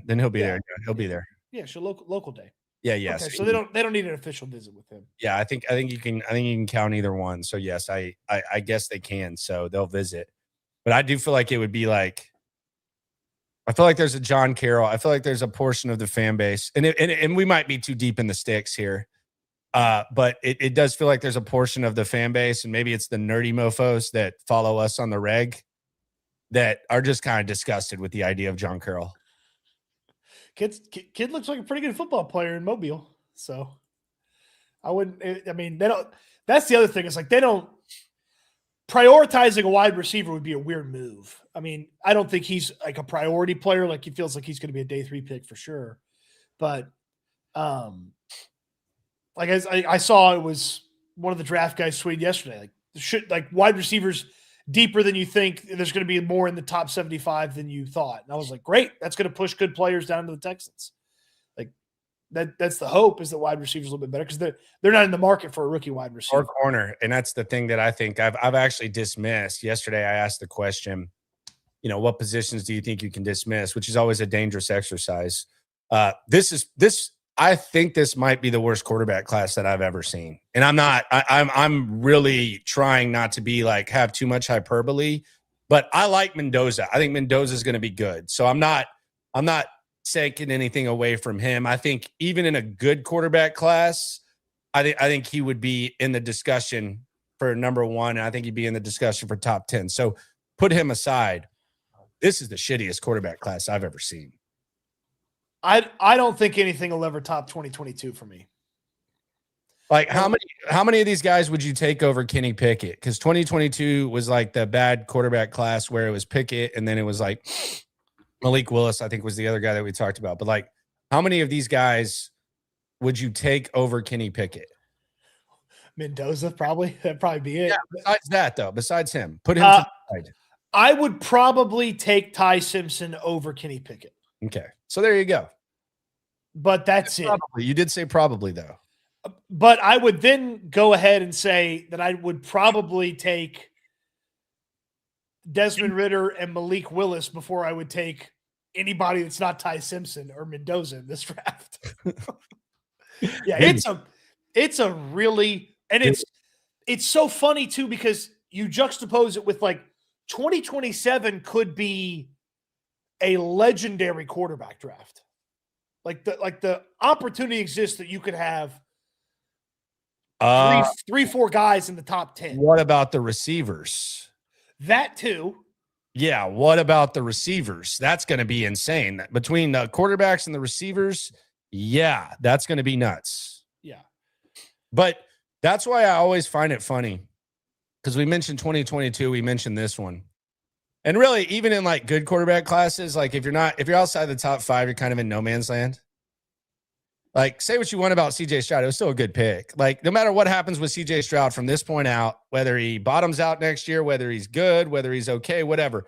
then he'll be there. Yeah, he'll be there. Yeah, so local day. Yeah, yes. Okay, so they don't need an official visit with him. Yeah, I think you can count either one. So yes, I guess they can. So they'll visit, but I do feel like it would be like, I feel like there's a John Carroll. I feel like there's a portion of the fan base, and we might be too deep in the sticks here, but it does feel like there's a portion of the fan base, and maybe it's the nerdy mofos that follow us on the reg that are just kind of disgusted with the idea of John Carroll. Kid looks like a pretty good football player in Mobile, so I wouldn't. I mean, they don't. That's the other thing. It's like they don't. Prioritizing a wide receiver would be a weird move. I mean, I don't think he's like a priority player. Like he feels like he's going to be a day 3 pick for sure. But, like I saw, it was one of the draft guys tweeted yesterday. Like wide receivers deeper than you think. There's going to be more in the top 75 than you thought. And I was like, great. That's going to push good players down to the Texans. Like that's the hope, is that wide receivers a little bit better, because they're not in the market for a rookie wide receiver or corner. And that's the thing that I think I've actually dismissed. Yesterday, I asked the question, what positions do you think you can dismiss, which is always a dangerous exercise. I think this might be the worst quarterback class that I've ever seen. And I'm really trying not to be like, have too much hyperbole, but I like Mendoza. I think Mendoza is going to be good. So I'm not taking anything away from him. I think even in a good quarterback class, I think he would be in the discussion for number 1. And I think he'd be in the discussion for top 10. So put him aside. This is the shittiest quarterback class I've ever seen. I don't think anything will ever top 2022 for me. Like how many of these guys would you take over Kenny Pickett? Because 2022 was like the bad quarterback class where it was Pickett, and then it was like Malik Willis, I think, was the other guy that we talked about. But like, how many of these guys would you take over Kenny Pickett? Mendoza, probably. That'd probably be it. Yeah, besides that, though, besides him, put him to the side. I would probably take Ty Simpson over Kenny Pickett. Okay. So there you go. But that's it. Probably. You did say probably, though. But I would then go ahead and say that I would probably take Desmond Ridder and Malik Willis before I would take anybody that's not Ty Simpson or Mendoza in this draft. Yeah, it's a really, and it's so funny too, because you juxtapose it with like 2027 could be a legendary quarterback draft. Like the opportunity exists that you could have three, 4 guys in the top 10. What about the receivers? That too. Yeah. What about the receivers? That's going to be insane. Between the quarterbacks and the receivers, yeah, that's going to be nuts. Yeah. But that's why I always find it funny, because we mentioned 2022, we mentioned this one. And really, even in like good quarterback classes, like if you're outside the top 5, you're kind of in no man's land. Like, say what you want about CJ Stroud, it was still a good pick. Like, no matter what happens with CJ Stroud from this point out, whether he bottoms out next year, whether he's good, whether he's okay, whatever,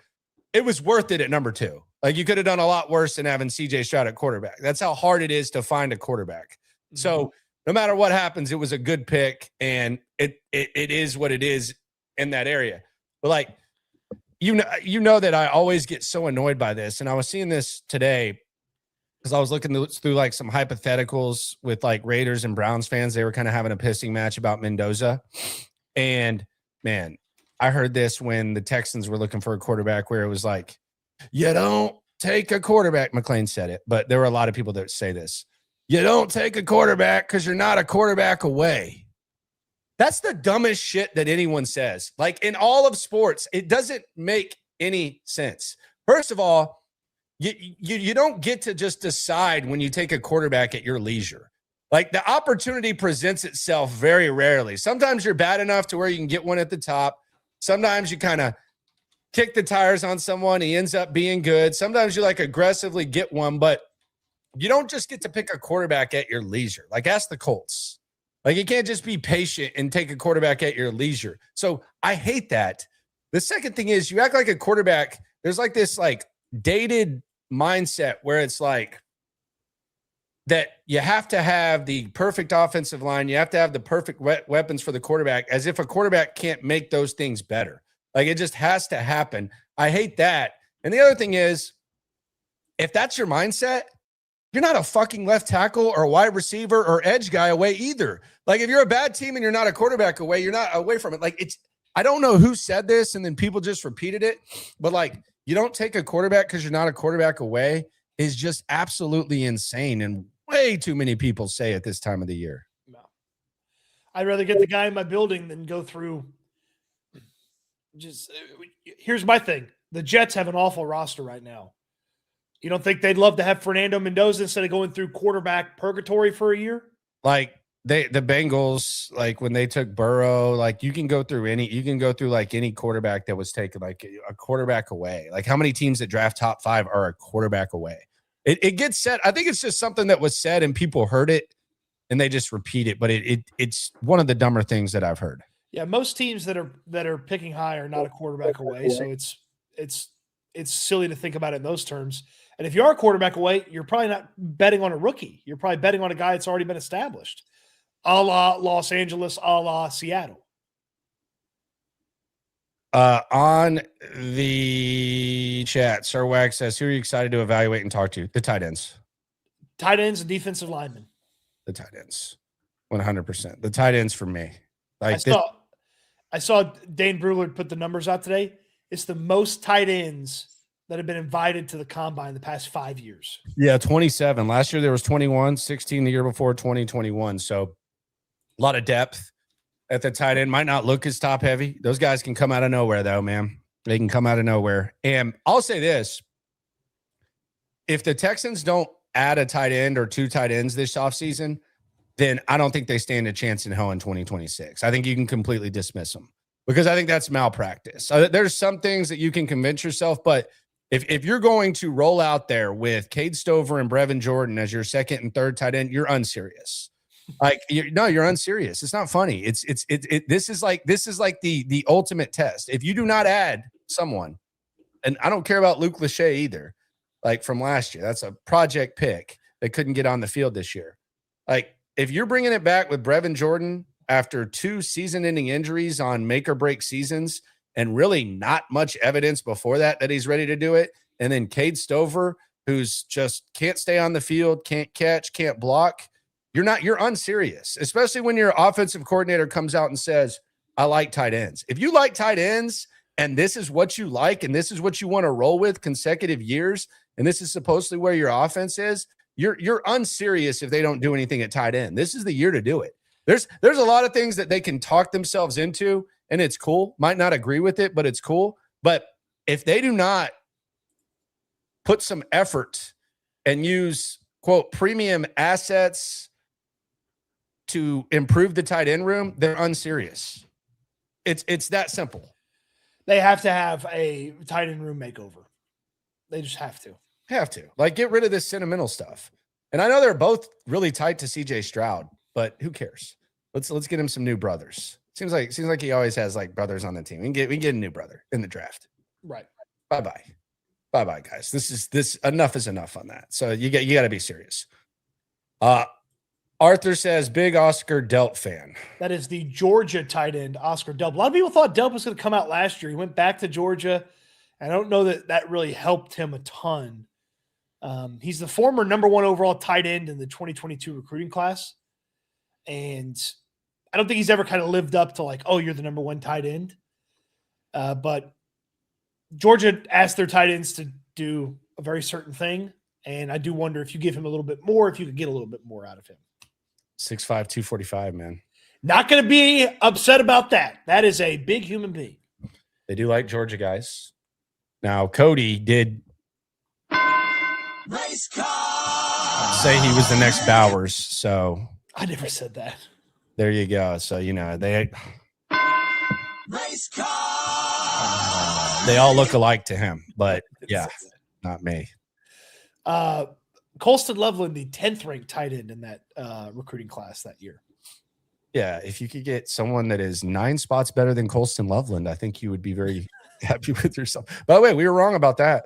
it was worth it at number 2. Like, you could have done a lot worse than having CJ Stroud at quarterback. That's how hard it is to find a quarterback. Mm-hmm. So no matter what happens, it was a good pick, and it is what it is in that area. But like, you know that I always get so annoyed by this, and I was seeing this today because I was looking through like some hypotheticals with like Raiders and Browns fans. They were kind of having a pissing match about Mendoza, and man, I heard this when the Texans were looking for a quarterback, where it was like, you don't take a quarterback. McLean said it, but there were a lot of people that say this. You don't take a quarterback because you're not a quarterback away. That's the dumbest shit that anyone says. Like, in all of sports, it doesn't make any sense. First of all, you don't get to just decide when you take a quarterback at your leisure. Like, the opportunity presents itself very rarely. Sometimes you're bad enough to where you can get one at the top. Sometimes you kind of kick the tires on someone. He ends up being good. Sometimes you like aggressively get one, but you don't just get to pick a quarterback at your leisure. Like, ask the Colts. Like, you can't just be patient and take a quarterback at your leisure. So I hate that. The second thing is you act like a quarterback. There's like this like dated mindset where it's like that you have to have the perfect offensive line. You have to have the perfect weapons for the quarterback, as if a quarterback can't make those things better. Like, it just has to happen. I hate that. And the other thing is, if that's your mindset, you're not a fucking left tackle or wide receiver or edge guy away either. Like, if you're a bad team and you're not a quarterback away, you're not away from it. Like, I don't know who said this and then people just repeated it, but like, you don't take a quarterback because you're not a quarterback away is just absolutely insane. And way too many people say at this time of the year. No. I'd rather get the guy in my building than go through. Here's my thing. The Jets have an awful roster right now. You don't think they'd love to have Fernando Mendoza instead of going through quarterback purgatory for a year? Like, the Bengals, like when they took Burrow, like you can go through like any quarterback that was taken, like a quarterback away. Like, how many teams that draft top 5 are a quarterback away? It gets said. I think it's just something that was said and people heard it and they just repeat it. But it's one of the dumber things that I've heard. Yeah, most teams that are picking high are not a quarterback away. So it's silly to think about it in those terms. And if you are a quarterback away, you're probably not betting on a rookie. You're probably betting on a guy that's already been established, a la Los Angeles, a la Seattle. On the chat, Sir Wag says, who are you excited to evaluate and talk to? The tight ends. Tight ends and defensive linemen. The tight ends. 100%. The tight ends for me. Like, I saw Dane Brugler put the numbers out today. It's the most tight ends that have been invited to the combine the past 5 years. Yeah, 27. Last year there was 21, 16 the year before, 2021. So a lot of depth at the tight end. Might not look as top heavy. Those guys can come out of nowhere though, man. They can come out of nowhere. And I'll say this. If the Texans don't add a tight end or 2 tight ends this offseason, then I don't think they stand a chance in hell in 2026. I think you can completely dismiss them because I think that's malpractice. There's some things that you can convince yourself, but if you're going to roll out there with Cade Stover and Brevin Jordan as your second and third tight end, you're unserious. Like, you're unserious. It's not funny. This is like the ultimate test. If you do not add someone, and I don't care about Luke Lachey either, like from last year, that's a project pick that couldn't get on the field this year. Like, if you're bringing it back with Brevin Jordan after 2 season-ending injuries on make-or-break seasons and really not much evidence before that he's ready to do it, and then Cade Stover, who's just can't stay on the field, can't catch, can't block, you're unserious, especially when your offensive coordinator comes out and says, I like tight ends. If you like tight ends and this is what you like and this is what you want to roll with consecutive years and this is supposedly where your offense is, you're unserious if they don't do anything at tight end. This is the year to do it. There's a lot of things that they can talk themselves into, and it's cool. Might not agree with it, but it's cool. But if they do not put some effort and use, quote, premium assets to improve the tight end room, they're unserious. It's that simple. They have to have a tight end room makeover. They just have to. Like, get rid of this sentimental stuff. And I know they're both really tight to CJ Stroud, but who cares? Let's get him some new brothers. Seems like he always has like brothers on the team. We can get a new brother in the draft. Right. Bye, guys. This enough is enough on that. So you got to be serious. Arthur says, big Oscar Delp fan. That is the Georgia tight end, Oscar Delp. A lot of people thought Delp was going to come out last year. He went back to Georgia, and I don't know that really helped him a ton. He's the former number 1 overall tight end in the 2022 recruiting class. And I don't think he's ever kind of lived up to like, oh, you're the number 1 tight end. But Georgia asked their tight ends to do a very certain thing. And I do wonder if you give him a little bit more, if you could get a little bit more out of him. 6'5", 245, man. Not going to be upset about that. That is a big human being. They do like Georgia guys. Now, Cody did say he was the next Bowers, so I never said that. There you go. So, they race car. They all look alike to him, but yeah, not me. Colston Loveland, the 10th ranked tight end in that recruiting class that year. Yeah, if you could get someone that is 9 spots better than Colston Loveland, I think you would be very happy with yourself. By the way, we were wrong about that.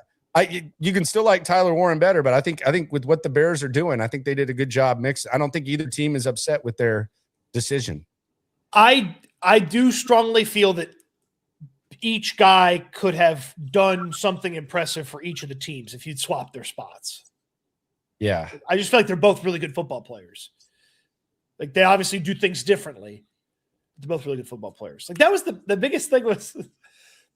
You can still like Tyler Warren better, but I think with what the Bears are doing, I think they did a good job mixing. I don't think either team is upset with their decision. I do strongly feel that each guy could have done something impressive for each of the teams if you'd swap their spots. Yeah. I just feel like they're both really good football players. Like, they obviously do things differently. They're both really good football players. Like, that was the biggest thing was,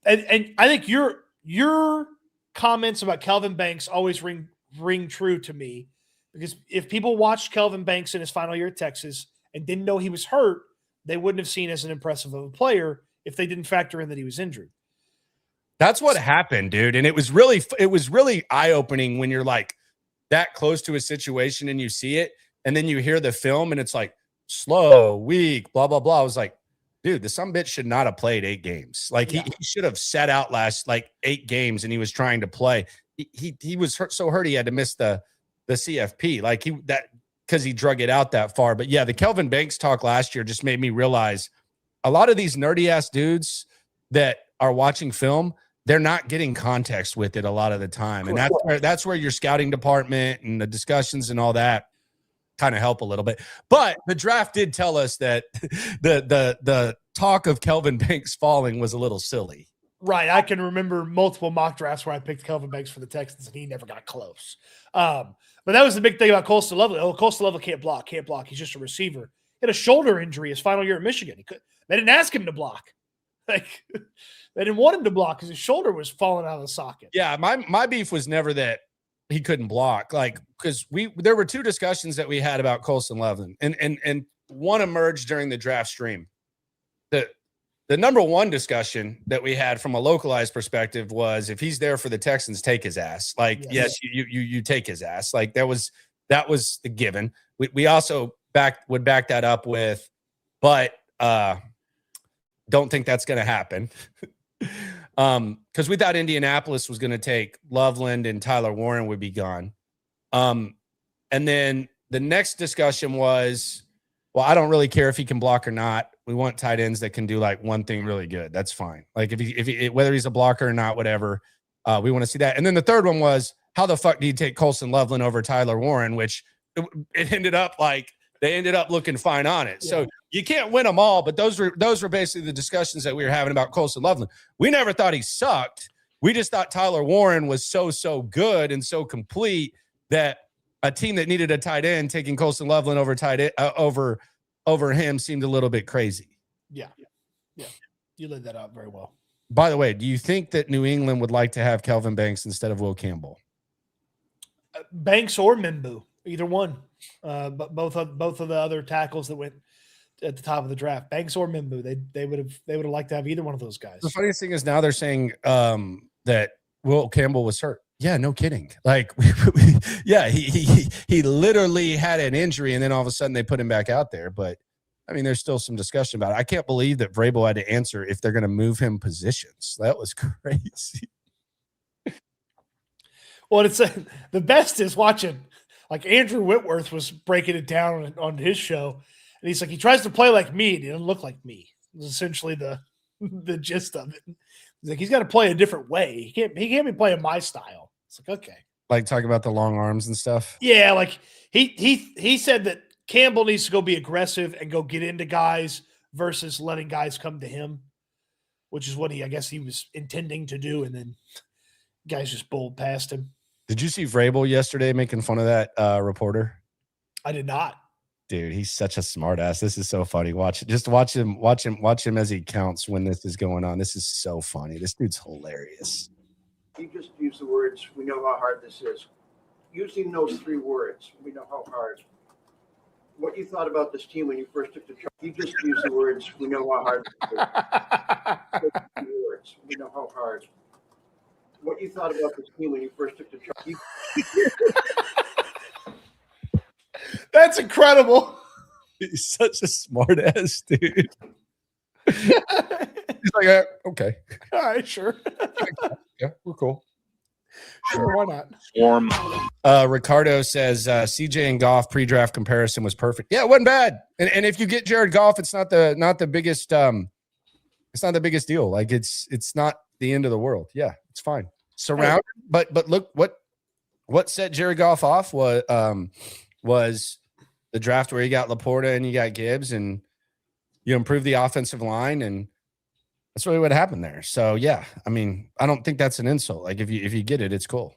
and I think your comments about Kelvin Banks always ring true to me, because if people watched Kelvin Banks in his final year at Texas and didn't know he was hurt, they wouldn't have seen as an impressive of a player if they didn't factor in that he was injured. That's what happened, dude. And it was really eye-opening when you're like that close to a situation and you see it, and then you hear the film and it's like slow, weak, blah, blah, blah. I was like, dude, the sumbitch should not have played 8 games. Like, he should have sat out last 8 games, and he was trying to play. He was so hurt he had to miss the CFP. Like, because he drug it out that far. But yeah, the Kelvin Banks talk last year just made me realize a lot of these nerdy ass dudes that are watching film, they're not getting context with it a lot of the time. And that's where your scouting department and the discussions and all that kind of help a little bit. But the draft did tell us that the talk of Kelvin Banks falling was a little silly. Right. I can remember multiple mock drafts where I picked Kelvin Banks for the Texans and he never got close. But that was the big thing about Colston Loveland. Oh, Colston Loveland can't block. He's just a receiver. He had a shoulder injury his final year at Michigan. They didn't ask him to block. Like, they didn't want him to block because his shoulder was falling out of the socket. Yeah, my beef was never that he couldn't block. Like, because there were 2 discussions that we had about Colston Loveland, and one emerged during the draft stream. The number one discussion that we had from a localized perspective was, if he's there for the Texans, take his ass. Like, yes, you take his ass. Like, that was the given. We also would back that up with, but don't think that's going to happen. Because we thought Indianapolis was going to take Loveland and Tyler Warren would be gone. And then the next discussion was, well, I don't really care if he can block or not. We want tight ends that can do like one thing really good. That's fine. Like, if he whether he's a blocker or not, whatever, we want to see that. And then the third one was, how the fuck do you take Colston Loveland over Tyler Warren? Which it ended up like they ended up looking fine on it. Yeah. So you can't win them all, but those were basically the discussions that we were having about Colston Loveland. We never thought he sucked. We just thought Tyler Warren was so good and so complete that a team that needed a tight end taking Colston Loveland over him seemed a little bit crazy. Yeah. You laid that out very well. By the way, do you think that New England would like to have Kelvin Banks instead of Will Campbell? Banks or Mimbu, either one. But both of the other tackles that went at the top of the draft, Banks or Mimbu, they would have liked to have either one of those guys. The funniest thing is now they're saying that Will Campbell was hurt. Yeah, no kidding. Like, yeah, he literally had an injury, and then all of a sudden they put him back out there. But I mean, there's still some discussion about it. I can't believe that Vrabel had to answer if they're going to move him positions. That was crazy. Well, it's the best is watching. Like, Andrew Whitworth was breaking it down on his show, and he's like, he tries to play like me, and he doesn't look like me. It was essentially the gist of it. He's like, he's got to play a different way. He can't be playing my style. It's like, okay. Like, talking about the long arms and stuff. Yeah, like he said that Campbell needs to go be aggressive and go get into guys versus letting guys come to him, which is what I guess he was intending to do, and then guys just bowled past him. Did you see Vrabel yesterday making fun of that reporter? I did not. Dude, he's such a smart ass. This is so funny. Watch him as he counts when this is going on. This is so funny. This dude's hilarious. You just use the words, we know how hard this is. Using those 3 words, we know how hard. What you thought about this team when you first took the job. You just use the words, we know how hard this is. Words, we know how hard. What you thought about this team when you first took the job. That's incredible. He's such a smart ass dude. He's like, okay. All right, sure. Yeah, we're cool. Sure, why not? Form. Ricardo says CJ and Goff pre-draft comparison was perfect. Yeah, it wasn't bad. And if you get Jared Goff, it's not the biggest it's not the biggest deal. Like it's not the end of the world. Yeah, it's fine. Surrounded, but look what set Jared Goff off was the draft where you got Laporta and you got Gibbs and you improve the offensive line, and that's really what happened there. So yeah, I mean, I don't think that's an insult. Like if you get it, it's cool.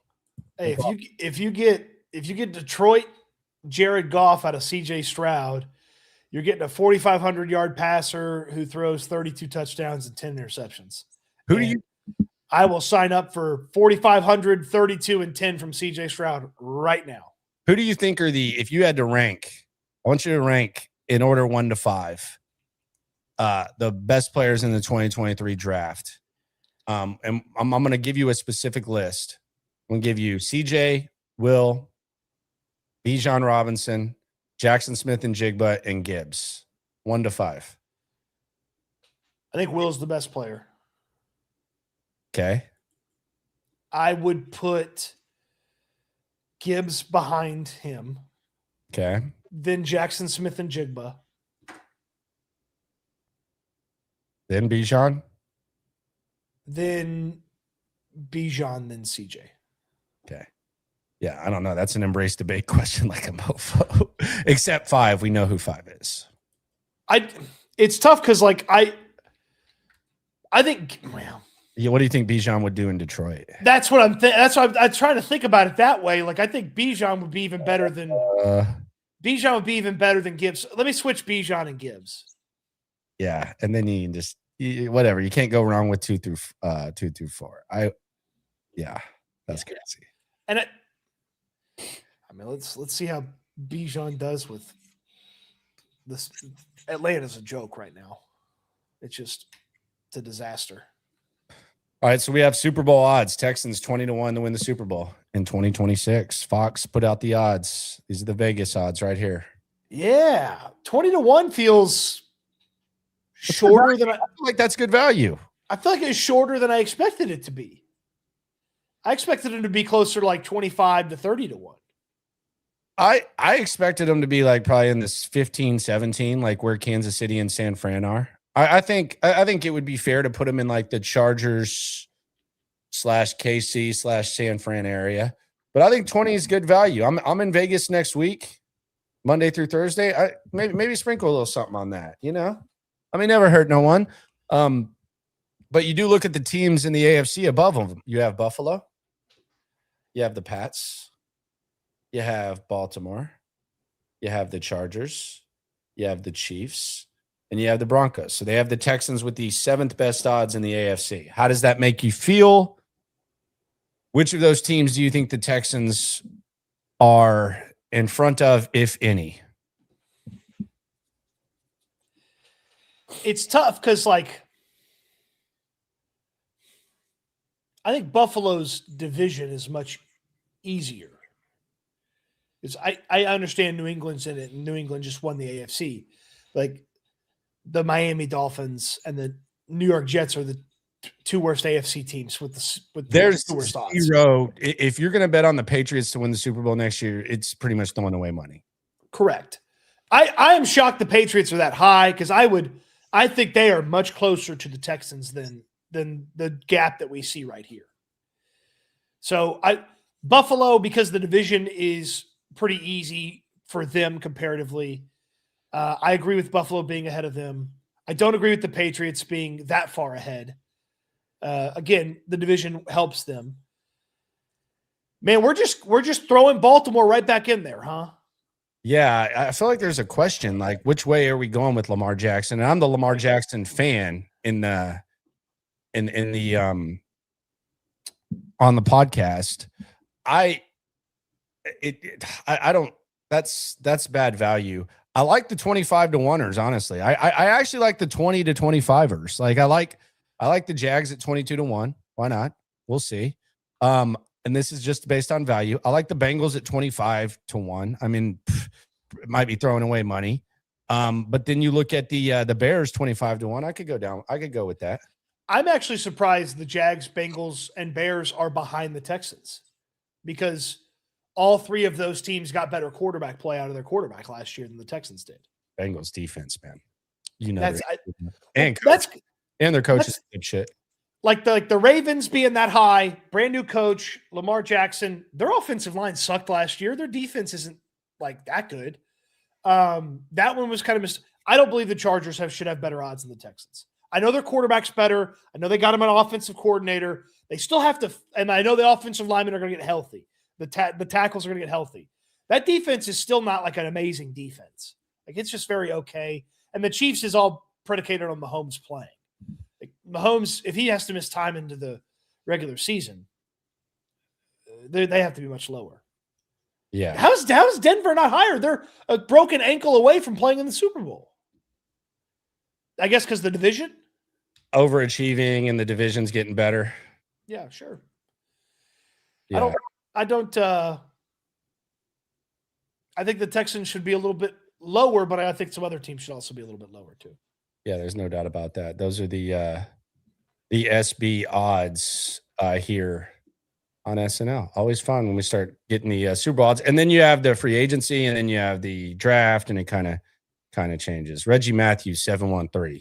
Hey, if you get Detroit Jared Goff out of CJ Stroud, you're getting a 4,500 yard passer who throws 32 touchdowns and 10 interceptions. Who do you? I will sign up for 4,500, 32 and 10 from CJ Stroud right now. Who do you think are if you had to rank? I want you to rank in order 1 to 5. The best players in the 2023 draft. And I'm going to give you a specific list. I'm going to give you CJ, Will, Bijan Robinson, Jackson Smith and Jigba, and Gibbs. 1 to 5. I think Will's the best player. Okay. I would put Gibbs behind him. Okay. Then Jackson Smith and Jigba. Then Bijan. Then Bijan, then CJ. Okay. Yeah, I don't know. That's an embrace debate question like a mofo. Except 5. We know who 5 is. It's tough because I think, well, Yeah, what do you think Bijan would do in Detroit? that's what I'm trying to think about it that way. Like I think Bijan would be even better than Gibbs. Let me switch Bijan and Gibbs. Yeah, and then you can just whatever. You can't go wrong with 2 through 4. That's crazy. And I mean, let's see how Bijan does with this. Atlanta's a joke right now. It's a disaster. All right, so we have Super Bowl odds. Texans 20-1 to win the Super Bowl in 2026. Fox put out the odds. These are the Vegas odds right here. Yeah, 20-1 feels shorter than I feel like that's good value. I feel like it's shorter than I expected it to be. I expected it to be closer to like 25 to 30-1. I expected them to be like probably in this 15-17, like where Kansas City and San Fran are. I think it would be fair to put them in like the Chargers / KC / San Fran area. But I think 20 is good value. I'm in Vegas next week, Monday through Thursday. I maybe sprinkle a little something on that, you know? I mean, never hurt no one. But you do look at the teams in the AFC above them. You have Buffalo. You have the Pats. You have Baltimore. You have the Chargers. You have the Chiefs. And you have the Broncos. So they have the Texans with the 7th best odds in the AFC. How does that make you feel? Which of those teams do you think the Texans are in front of, if any? It's tough because, like, I think Buffalo's division is much easier. I understand New England's in it, and New England just won the AFC. Like, the Miami Dolphins and the New York Jets are the 2 worst AFC teams with There's 2 worst odds. zero. If you're going to bet on the Patriots to win the Super Bowl next year, it's pretty much throwing away money. Correct. I am shocked the Patriots are that high because I think they are much closer to the Texans than the gap that we see right here. So Buffalo, because the division is pretty easy for them comparatively. I agree with Buffalo being ahead of them. I don't agree with the Patriots being that far ahead. Again, the division helps them. Man, we're just throwing Baltimore right back in there, huh? Yeah, I feel like there's a question, like, which way are we going with Lamar Jackson? And I'm the Lamar Jackson fan on the podcast. I don't. That's bad value. I like the 25 to 1ers, honestly. I actually like the 20 to 25ers. Like I like the Jags at 22 to 1. Why not? We'll see. And this is just based on value. I like the Bengals at 25 to 1. I mean, it might be throwing away money. But then you look at the Bears 25 to 1. I could go with that. I'm actually surprised the Jags, Bengals, and Bears are behind the Texans because all three of those teams got better quarterback play out of their quarterback last year than the Texans did. Bengals defense, man. You know, That's and that's their coach is good shit. like the Ravens being that high, brand new coach, Lamar Jackson. Their offensive line sucked last year. Their defense isn't like that good. That one was kind of I don't believe the Chargers should have better odds than the Texans. I know their quarterback's better. I know they got him an offensive coordinator. They still have to, and I know the offensive linemen are going to get healthy. The tackles are going to get healthy. That defense is still not like an amazing defense. Like it's just very okay. And the Chiefs is all predicated on Mahomes playing. Like Mahomes, if he has to miss time into the regular season, they have to be much lower. Yeah. How's Denver not higher? They're a broken ankle away from playing in the Super Bowl. I guess because the division? Overachieving and the division's getting better. Yeah, sure. Yeah. I think the Texans should be a little bit lower, but I think some other teams should also be a little bit lower too. Yeah, there's no doubt about that. Those are the SB odds here on SNL. Always fun when we start getting the Super Bowl odds. And then you have the free agency, and then you have the draft, and it kind of changes. Reggie Matthews, 713.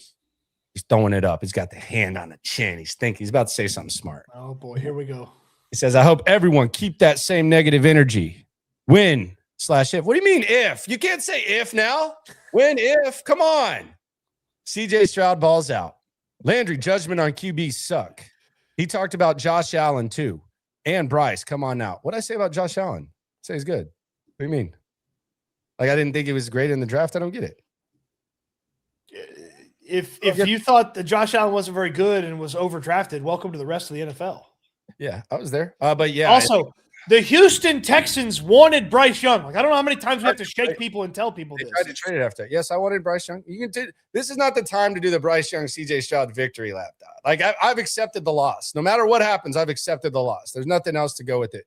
He's throwing it up. He's got the hand on the chin. He's thinking. He's about to say something smart. Oh, boy. Here we go. He says, I hope everyone keep that same negative energy. Win/if. What do you mean if? You can't say if now. Win if. Come on. CJ Stroud balls out. Landry, judgment on QB suck. He talked about Josh Allen too. And Bryce, come on now. What did I say about Josh Allen? Say he's good. What do you mean? Like I didn't think he was great in the draft. I don't get it. If you thought that Josh Allen wasn't very good and was overdrafted, welcome to the rest of the NFL. Yeah, I was there. But yeah. Also, the Houston Texans wanted Bryce Young. Like I don't know how many times we have to shake people and tell people they this. tried to trade it after. Yes, I wanted Bryce Young. This is not the time to do the Bryce Young, CJ Stroud victory lap. Like I've accepted the loss. No matter what happens, I've accepted the loss. There's nothing else to go with it.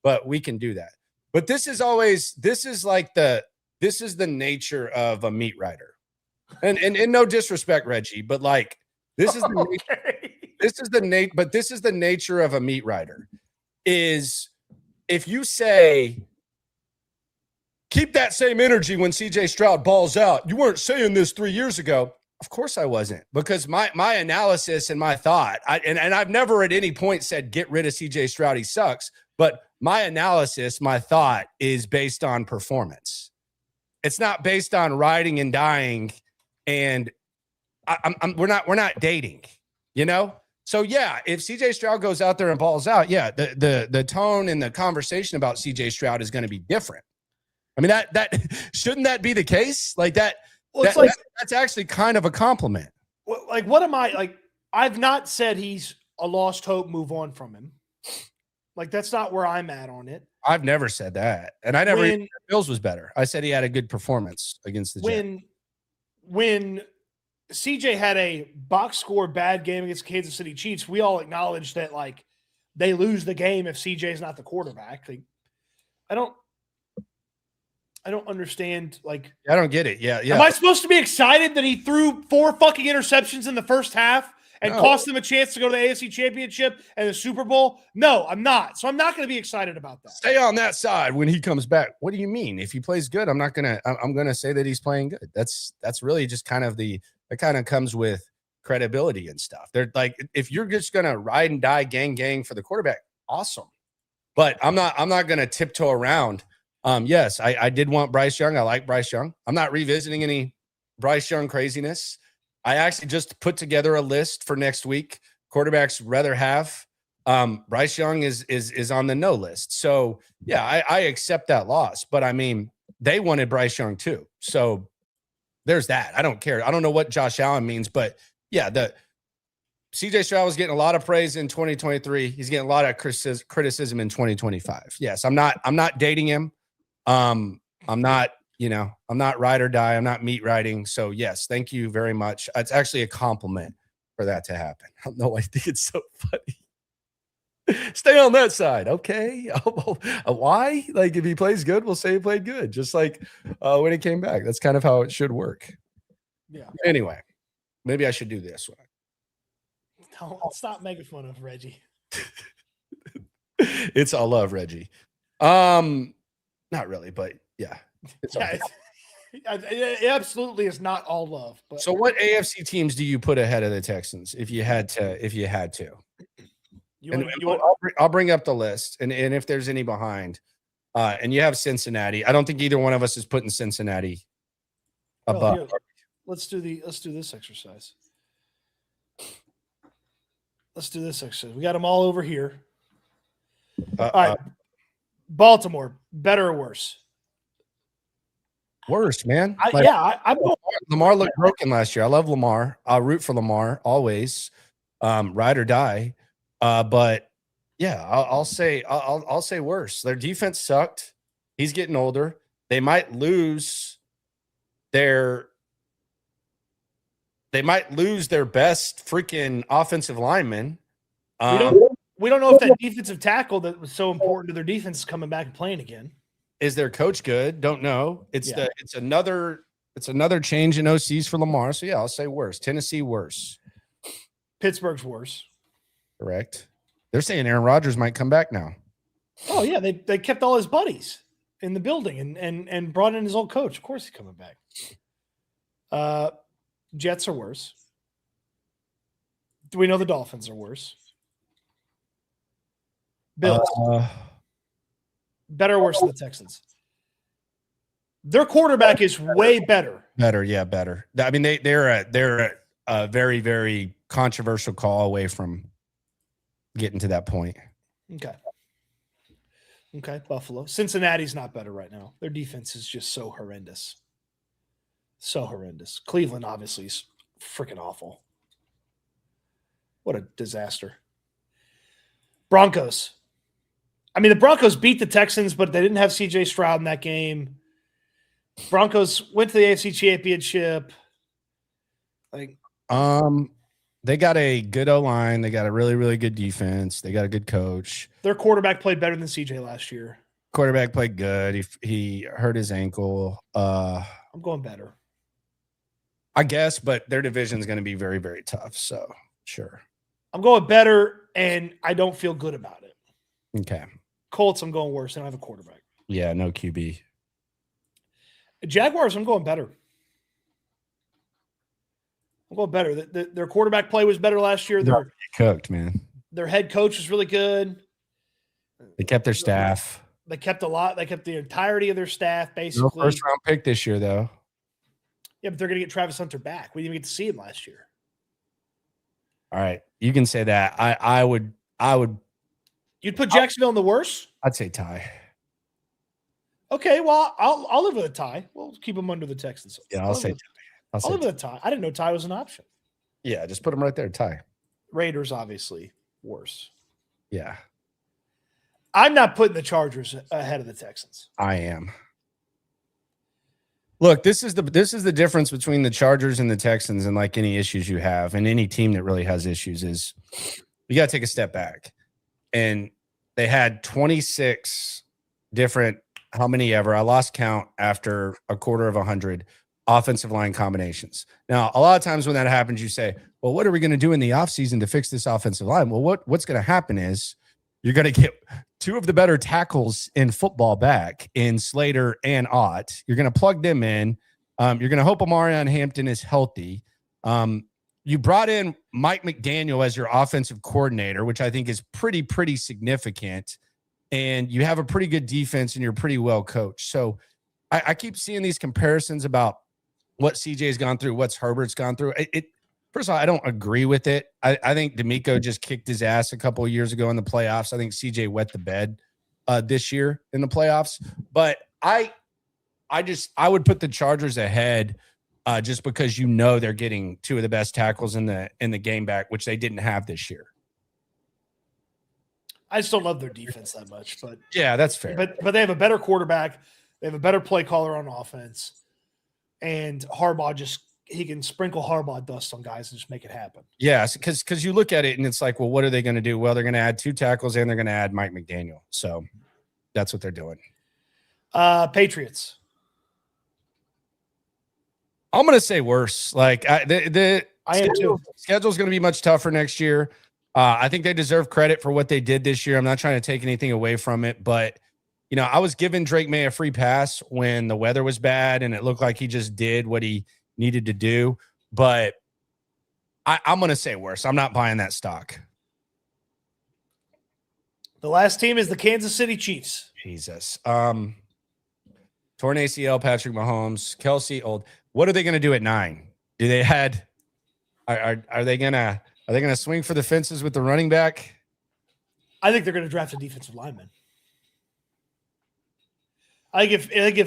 But we can do that. But this is the nature of a meat writer. And no disrespect, Reggie, but like this is the this is the nature of a meat writer. Is if you say keep that same energy when CJ Stroud balls out, you weren't saying this 3 years ago. Of course I wasn't, because my analysis and my thought, and I've never at any point said get rid of CJ Stroud, he sucks. But my analysis, my thought is based on performance. It's not based on riding and dying. And we're not dating, you know? So yeah, if CJ Stroud goes out there and balls out, yeah, the tone and the conversation about CJ Stroud is going to be different. I mean, that shouldn't that be the case? Like that, that's actually kind of a compliment. Like, what am I like? I've not said he's a lost hope, move on from him. Like, that's not where I'm at on it. I've never said that. And I never even said Bills was better. I said he had a good performance against the Jets. When CJ had a box score bad game against Kansas City Chiefs, we all acknowledge that like they lose the game if CJ is not the quarterback. Like, I don't understand. Like, I don't get it. Yeah. Am I supposed to be excited that he threw 4 fucking interceptions in the first half and cost them a chance to go to the AFC Championship and the Super Bowl? No, I'm not. So I'm not going to be excited about that. Stay on that side when he comes back. What do you mean? If he plays good, I'm going to say that he's playing good. That's really just kind of it kind of comes with credibility and stuff. They're like, if you're just going to ride and die gang for the quarterback, awesome. But I'm not going to tiptoe around. Yes, I did want Bryce Young. I like Bryce Young. I'm not revisiting any Bryce Young craziness. I actually just put together a list for next week. Quarterbacks rather have. Bryce Young is on the no list. So yeah, I accept that loss. But I mean, they wanted Bryce Young too. So there's that. I don't care. I don't know what Josh Allen means, but yeah, the CJ Stroud was getting a lot of praise in 2023. He's getting a lot of criticism in 2025. Yes, I'm not dating him. I'm not ride or die. I'm not meat riding. So yes, thank you very much. It's actually a compliment for that to happen. I don't know. I think it's so funny. Stay on that side. Okay. Why? Like if he plays good, we'll say he played good. Just like when he came back. That's kind of how it should work. Yeah. Anyway, maybe I should do this one. Don't stop making fun of Reggie. It's all love, Reggie. Not really, but yeah. It's all good. It absolutely is not all love. But So what AFC teams do you put ahead of the Texans if you had to? I'll bring up the list and if there's any behind. And you have Cincinnati. I don't think either one of us is putting Cincinnati above. Here, let's do this exercise. We got them all over here. All right. Baltimore, better or worse? Worse, man. I'm going. Lamar looked broken last year. I love Lamar. I'll root for Lamar always, ride or die. But yeah, I'll say worse. Their defense sucked. He's getting older. They might lose their best freaking offensive lineman. We don't know if that defensive tackle that was so important to their defense is coming back and playing again. Is their coach good? Don't know. It's another change in OCs for Lamar. So yeah, I'll say worse. Tennessee worse. Pittsburgh's worse. Correct. They're saying Aaron Rodgers might come back now. Oh yeah, they kept all his buddies in the building and brought in his old coach. Of course he's coming back. Jets are worse. Do we know the Dolphins are worse? Bills. Better or worse than the Texans? Their quarterback is way better. Better, yeah, better. I mean, they're a very, very controversial call away from getting to that point. Okay, Buffalo. Cincinnati's not better right now. Their defense is just so horrendous. Cleveland obviously is freaking awful. What a disaster. Broncos. I mean, the Broncos beat the Texans, but they didn't have C.J. Stroud in that game. Broncos went to the AFC Championship. They got a good O-line. They got a really, really good defense. They got a good coach. Their quarterback played better than C.J. last year. Quarterback played good. He hurt his ankle. I'm going better. I guess, but their division is going to be very, very tough. So, sure. I'm going better, and I don't feel good about it. Okay. Colts, I'm going worse. They don't have a quarterback. Yeah, no QB. Jaguars, I'm going better. Their quarterback play was better last year. They're cooked, man. Their head coach was really good. They kept their staff. They kept a lot. They kept the entirety of their staff, basically. No first-round pick this year, though. Yeah, but they're going to get Travis Hunter back. We didn't even get to see him last year. All right, you can say that. I would. You'd put Jacksonville in the worst? I'd say tie. Okay, well, I'll live with a tie. We'll keep them under the Texans. Yeah, I'll say tie. I'll live with a tie. I didn't know tie was an option. Yeah, just put them right there. Tie. Raiders, obviously, worse. Yeah. I'm not putting the Chargers ahead of the Texans. I am. Look, this is the difference between the Chargers and the Texans, and like any issues you have, and any team that really has issues, is you got to take a step back. And they had 26 different, how many ever? I lost count after a quarter of 100 offensive line combinations. Now, a lot of times when that happens, you say, well, what are we going to do in the offseason to fix this offensive line? Well, what's going to happen is you're going to get two of the better tackles in football back in Slater and Ott. You're going to plug them in. You're going to hope Amarion Hampton is healthy. You brought in Mike McDaniel as your offensive coordinator, which I think is pretty significant. And you have a pretty good defense and you're pretty well coached. So I keep seeing these comparisons about what CJ's gone through, what's Herbert's gone through. First of all, I don't agree with it. I think DeMeco just kicked his ass a couple of years ago in the playoffs. I think CJ wet the bed this year in the playoffs. But I would put the Chargers ahead just because they're getting two of the best tackles in the game back, which they didn't have this year. I just don't love their defense that much, but yeah, that's fair. But they have a better quarterback. They have a better play caller on offense, and Harbaugh he can sprinkle Harbaugh dust on guys and just make it happen. Yes, because you look at it and it's like, well, what are they going to do? Well, they're going to add two tackles and they're going to add Mike McDaniel. So that's what they're doing. Patriots. I'm going to say worse. Like I I am too. Schedule's going to be much tougher next year. I think they deserve credit for what they did this year. I'm not trying to take anything away from it, but I was giving Drake May a free pass when the weather was bad and it looked like he just did what he needed to do. But I'm going to say worse. I'm not buying that stock. The last team is the Kansas City Chiefs. Jesus. Torn ACL, Patrick Mahomes, Kelsey, old. What are they going to do at 9? Do they had? Are they gonna swing for the fences with the running back? I think they're going to draft a defensive lineman. I think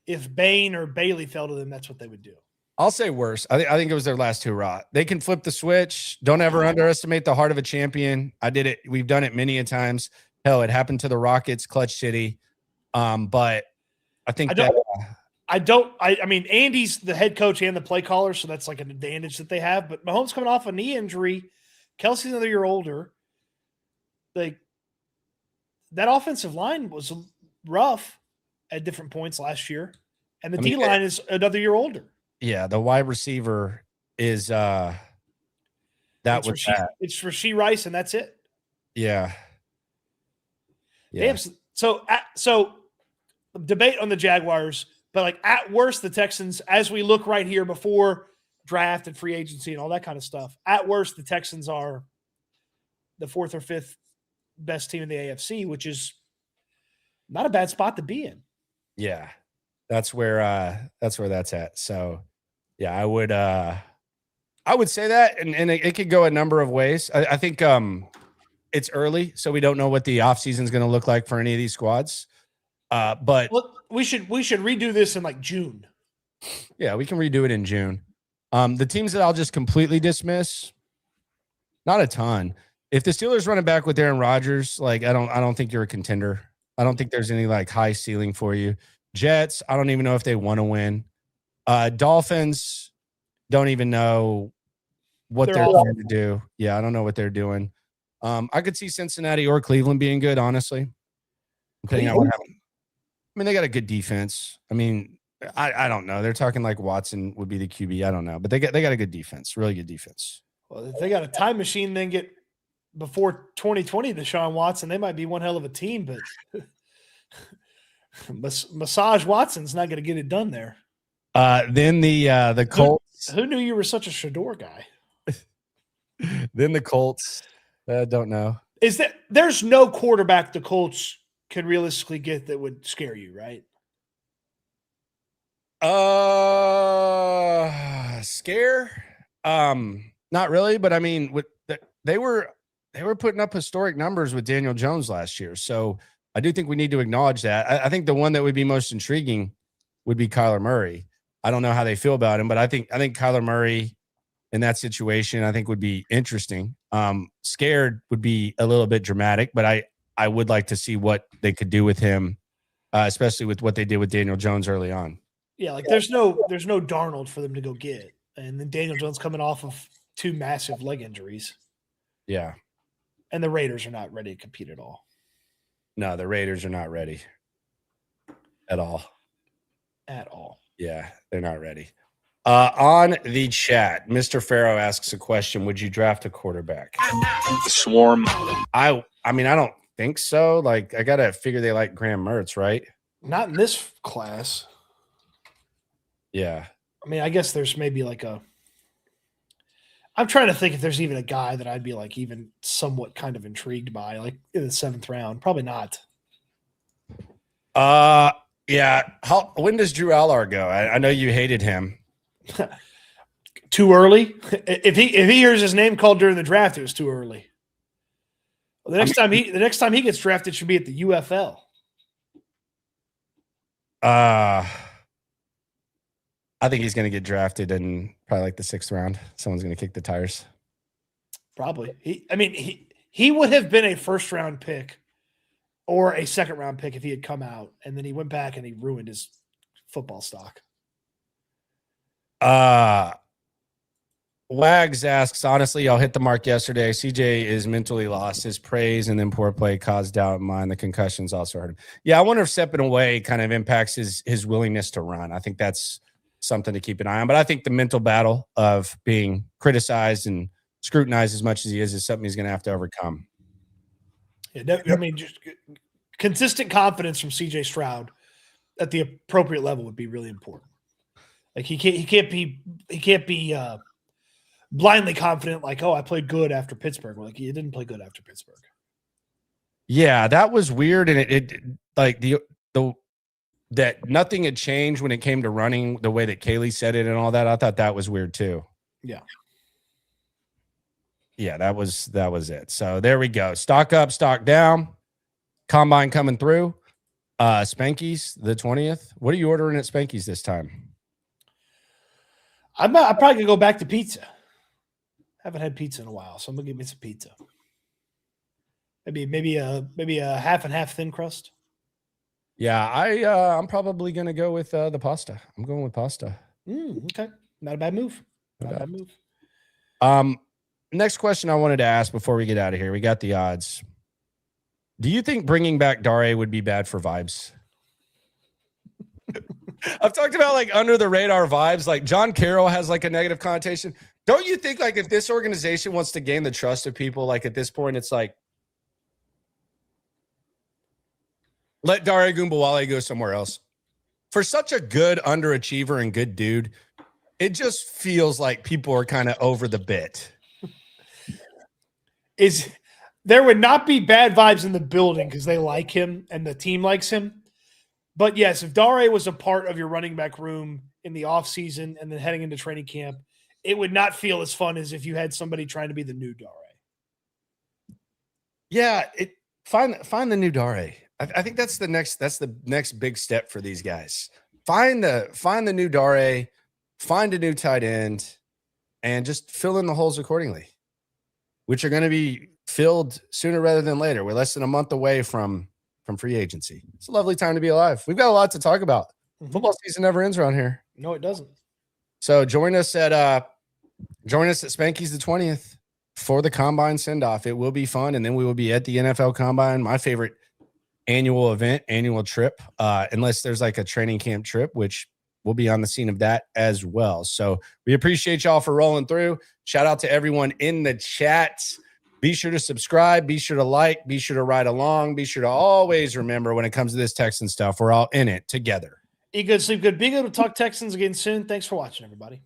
if Bain or Bailey fell to them, that's what they would do. I'll say worse. I think it was their last hurrah. They can flip the switch. Don't ever underestimate the heart of a champion. I did it. We've done it many a times. Hell, it happened to the Rockets, Clutch City. But I think I mean, Andy's the head coach and the play caller, so that's like an advantage that they have. But Mahomes coming off a knee injury, Kelsey's another year older. Like, that offensive line was rough at different points last year, and the D line is another year older. Yeah, the wide receiver is it's Rashee Rice, and that's it. Yeah. Yeah. So debate on the Jaguars, but like at worst, the Texans, as we look right here before draft and free agency and all that kind of stuff, at worst, the Texans are the 4th or 5th best team in the AFC, which is not a bad spot to be in. Yeah. That's where that's at. So yeah, I would say that, and it could go a number of ways. I think it's early, so we don't know what the offseason is going to look like for any of these squads. But we should redo this in like June. Yeah, we can redo it in June. The teams that I'll just completely dismiss, not a ton. If the Steelers run it back with Aaron Rodgers, like I don't think you're a contender. I don't think there's any like high ceiling for you. Jets, I don't even know if they want to win. Dolphins, don't even know what they're going to do. Yeah, I don't know what they're doing. I could see Cincinnati or Cleveland being good, honestly. Depending on what happens. I mean, they got a good defense. I mean, I don't know. They're talking like Watson would be the QB. I don't know, but they got a good defense, really good defense. Well, if they got a time machine, then get before 2020, Deshaun Watson, they might be one hell of a team, but Massage Watson's not going to get it done there. Then the Colts. Who knew you were such a Shador guy? Then the Colts. Don't know. Is that there's no quarterback the Colts can realistically get that would scare you, right? Scare? Not really, but I mean, they were putting up historic numbers with Daniel Jones last year, so I do think we need to acknowledge that. I think the one that would be most intriguing would be Kyler Murray. I don't know how they feel about him, but I think Kyler Murray in that situation, I think would be interesting. Scared would be a little bit dramatic, but I would like to see what they could do with him, especially with what they did with Daniel Jones early on. Yeah, like there's no Darnold for them to go get, and then Daniel Jones coming off of 2 massive leg injuries. Yeah, and the Raiders are not ready to compete at all. No, the Raiders are not ready at all. At all. Yeah, they're not ready. On the chat, Mr. Farrow asks a question: would you draft a quarterback? Swarm. I mean, I don't think so. Like, I gotta figure they like Graham Mertz, right? Not in this class. Yeah. I mean, I guess there's maybe like I'm trying to think if there's even a guy that I'd be like even somewhat kind of intrigued by, like in the 7th round. Probably not. Yeah. When does Drew Allard go? I know you hated him. Too early. If he hears his name called during the draft, it was too early. Well, the next time he gets drafted should be at the UFL. I think he's going to get drafted in probably like the 6th round. Someone's going to kick the tires. Probably. He would have been a 1st round pick or a 2nd round pick if he had come out, and then he went back and he ruined his football stock. Wags asks, honestly, y'all hit the mark yesterday. CJ is mentally lost. His praise and then poor play caused doubt in mine. The concussions also hurt him. Yeah, I wonder if stepping away kind of impacts his willingness to run. I think that's something to keep an eye on. But I think the mental battle of being criticized and scrutinized as much as he is something he's going to have to overcome. Yeah, I mean, just consistent confidence from CJ Stroud at the appropriate level would be really important. Like he can't be blindly confident. Like, oh, I played good after Pittsburgh. Like he didn't play good after Pittsburgh. Yeah, that was weird, and it like that nothing had changed when it came to running the way that Kaylee said it and all that. I thought that was weird too. Yeah. Yeah, that was it. So there we go. Stock up, stock down. Combine coming through. Spanky's the 20th. What are you ordering at Spanky's this time? I'm probably gonna go back to pizza. Haven't had pizza in a while, so I'm gonna give me some pizza. Maybe a half and half thin crust. Yeah, I'm probably gonna go with the pasta. I'm going with pasta. Okay, not a bad move. Not a bad move. Next question I wanted to ask before we get out of here. We got the odds. Do you think bringing back Dare would be bad for vibes? I've talked about like under the radar vibes. Like John Carroll has like a negative connotation. Don't you think like if this organization wants to gain the trust of people, like at this point, it's like let Dare Goombawale go somewhere else. For such a good underachiever and good dude, it just feels like people are kind of over the bit. There would not be bad vibes in the building because they like him and the team likes him. But yes, if Dare was a part of your running back room in the offseason and then heading into training camp, it would not feel as fun as if you had somebody trying to be the new Dare. Yeah, find the new Dare. I think that's the next big step for these guys. Find the new Dare, find a new tight end, and just fill in the holes accordingly, which are going to be filled sooner rather than later. We're less than a month away from free agency. It's a lovely time to be alive. We've got a lot to talk about. Football season never ends around here. No, it doesn't. So join us at Spanky's the 20th for the Combine send-off. It will be fun, and then we will be at the NFL Combine, my favorite annual event, annual trip, unless there's like a training camp trip, which we'll be on the scene of that as well. So we appreciate y'all for rolling through. Shout out to everyone in the chat. Be sure to subscribe. Be sure to like. Be sure to ride along. Be sure to always remember when it comes to this Texan stuff, we're all in it together. Eat good, sleep good. Be good. We'll talk Texans again soon. Thanks for watching, everybody.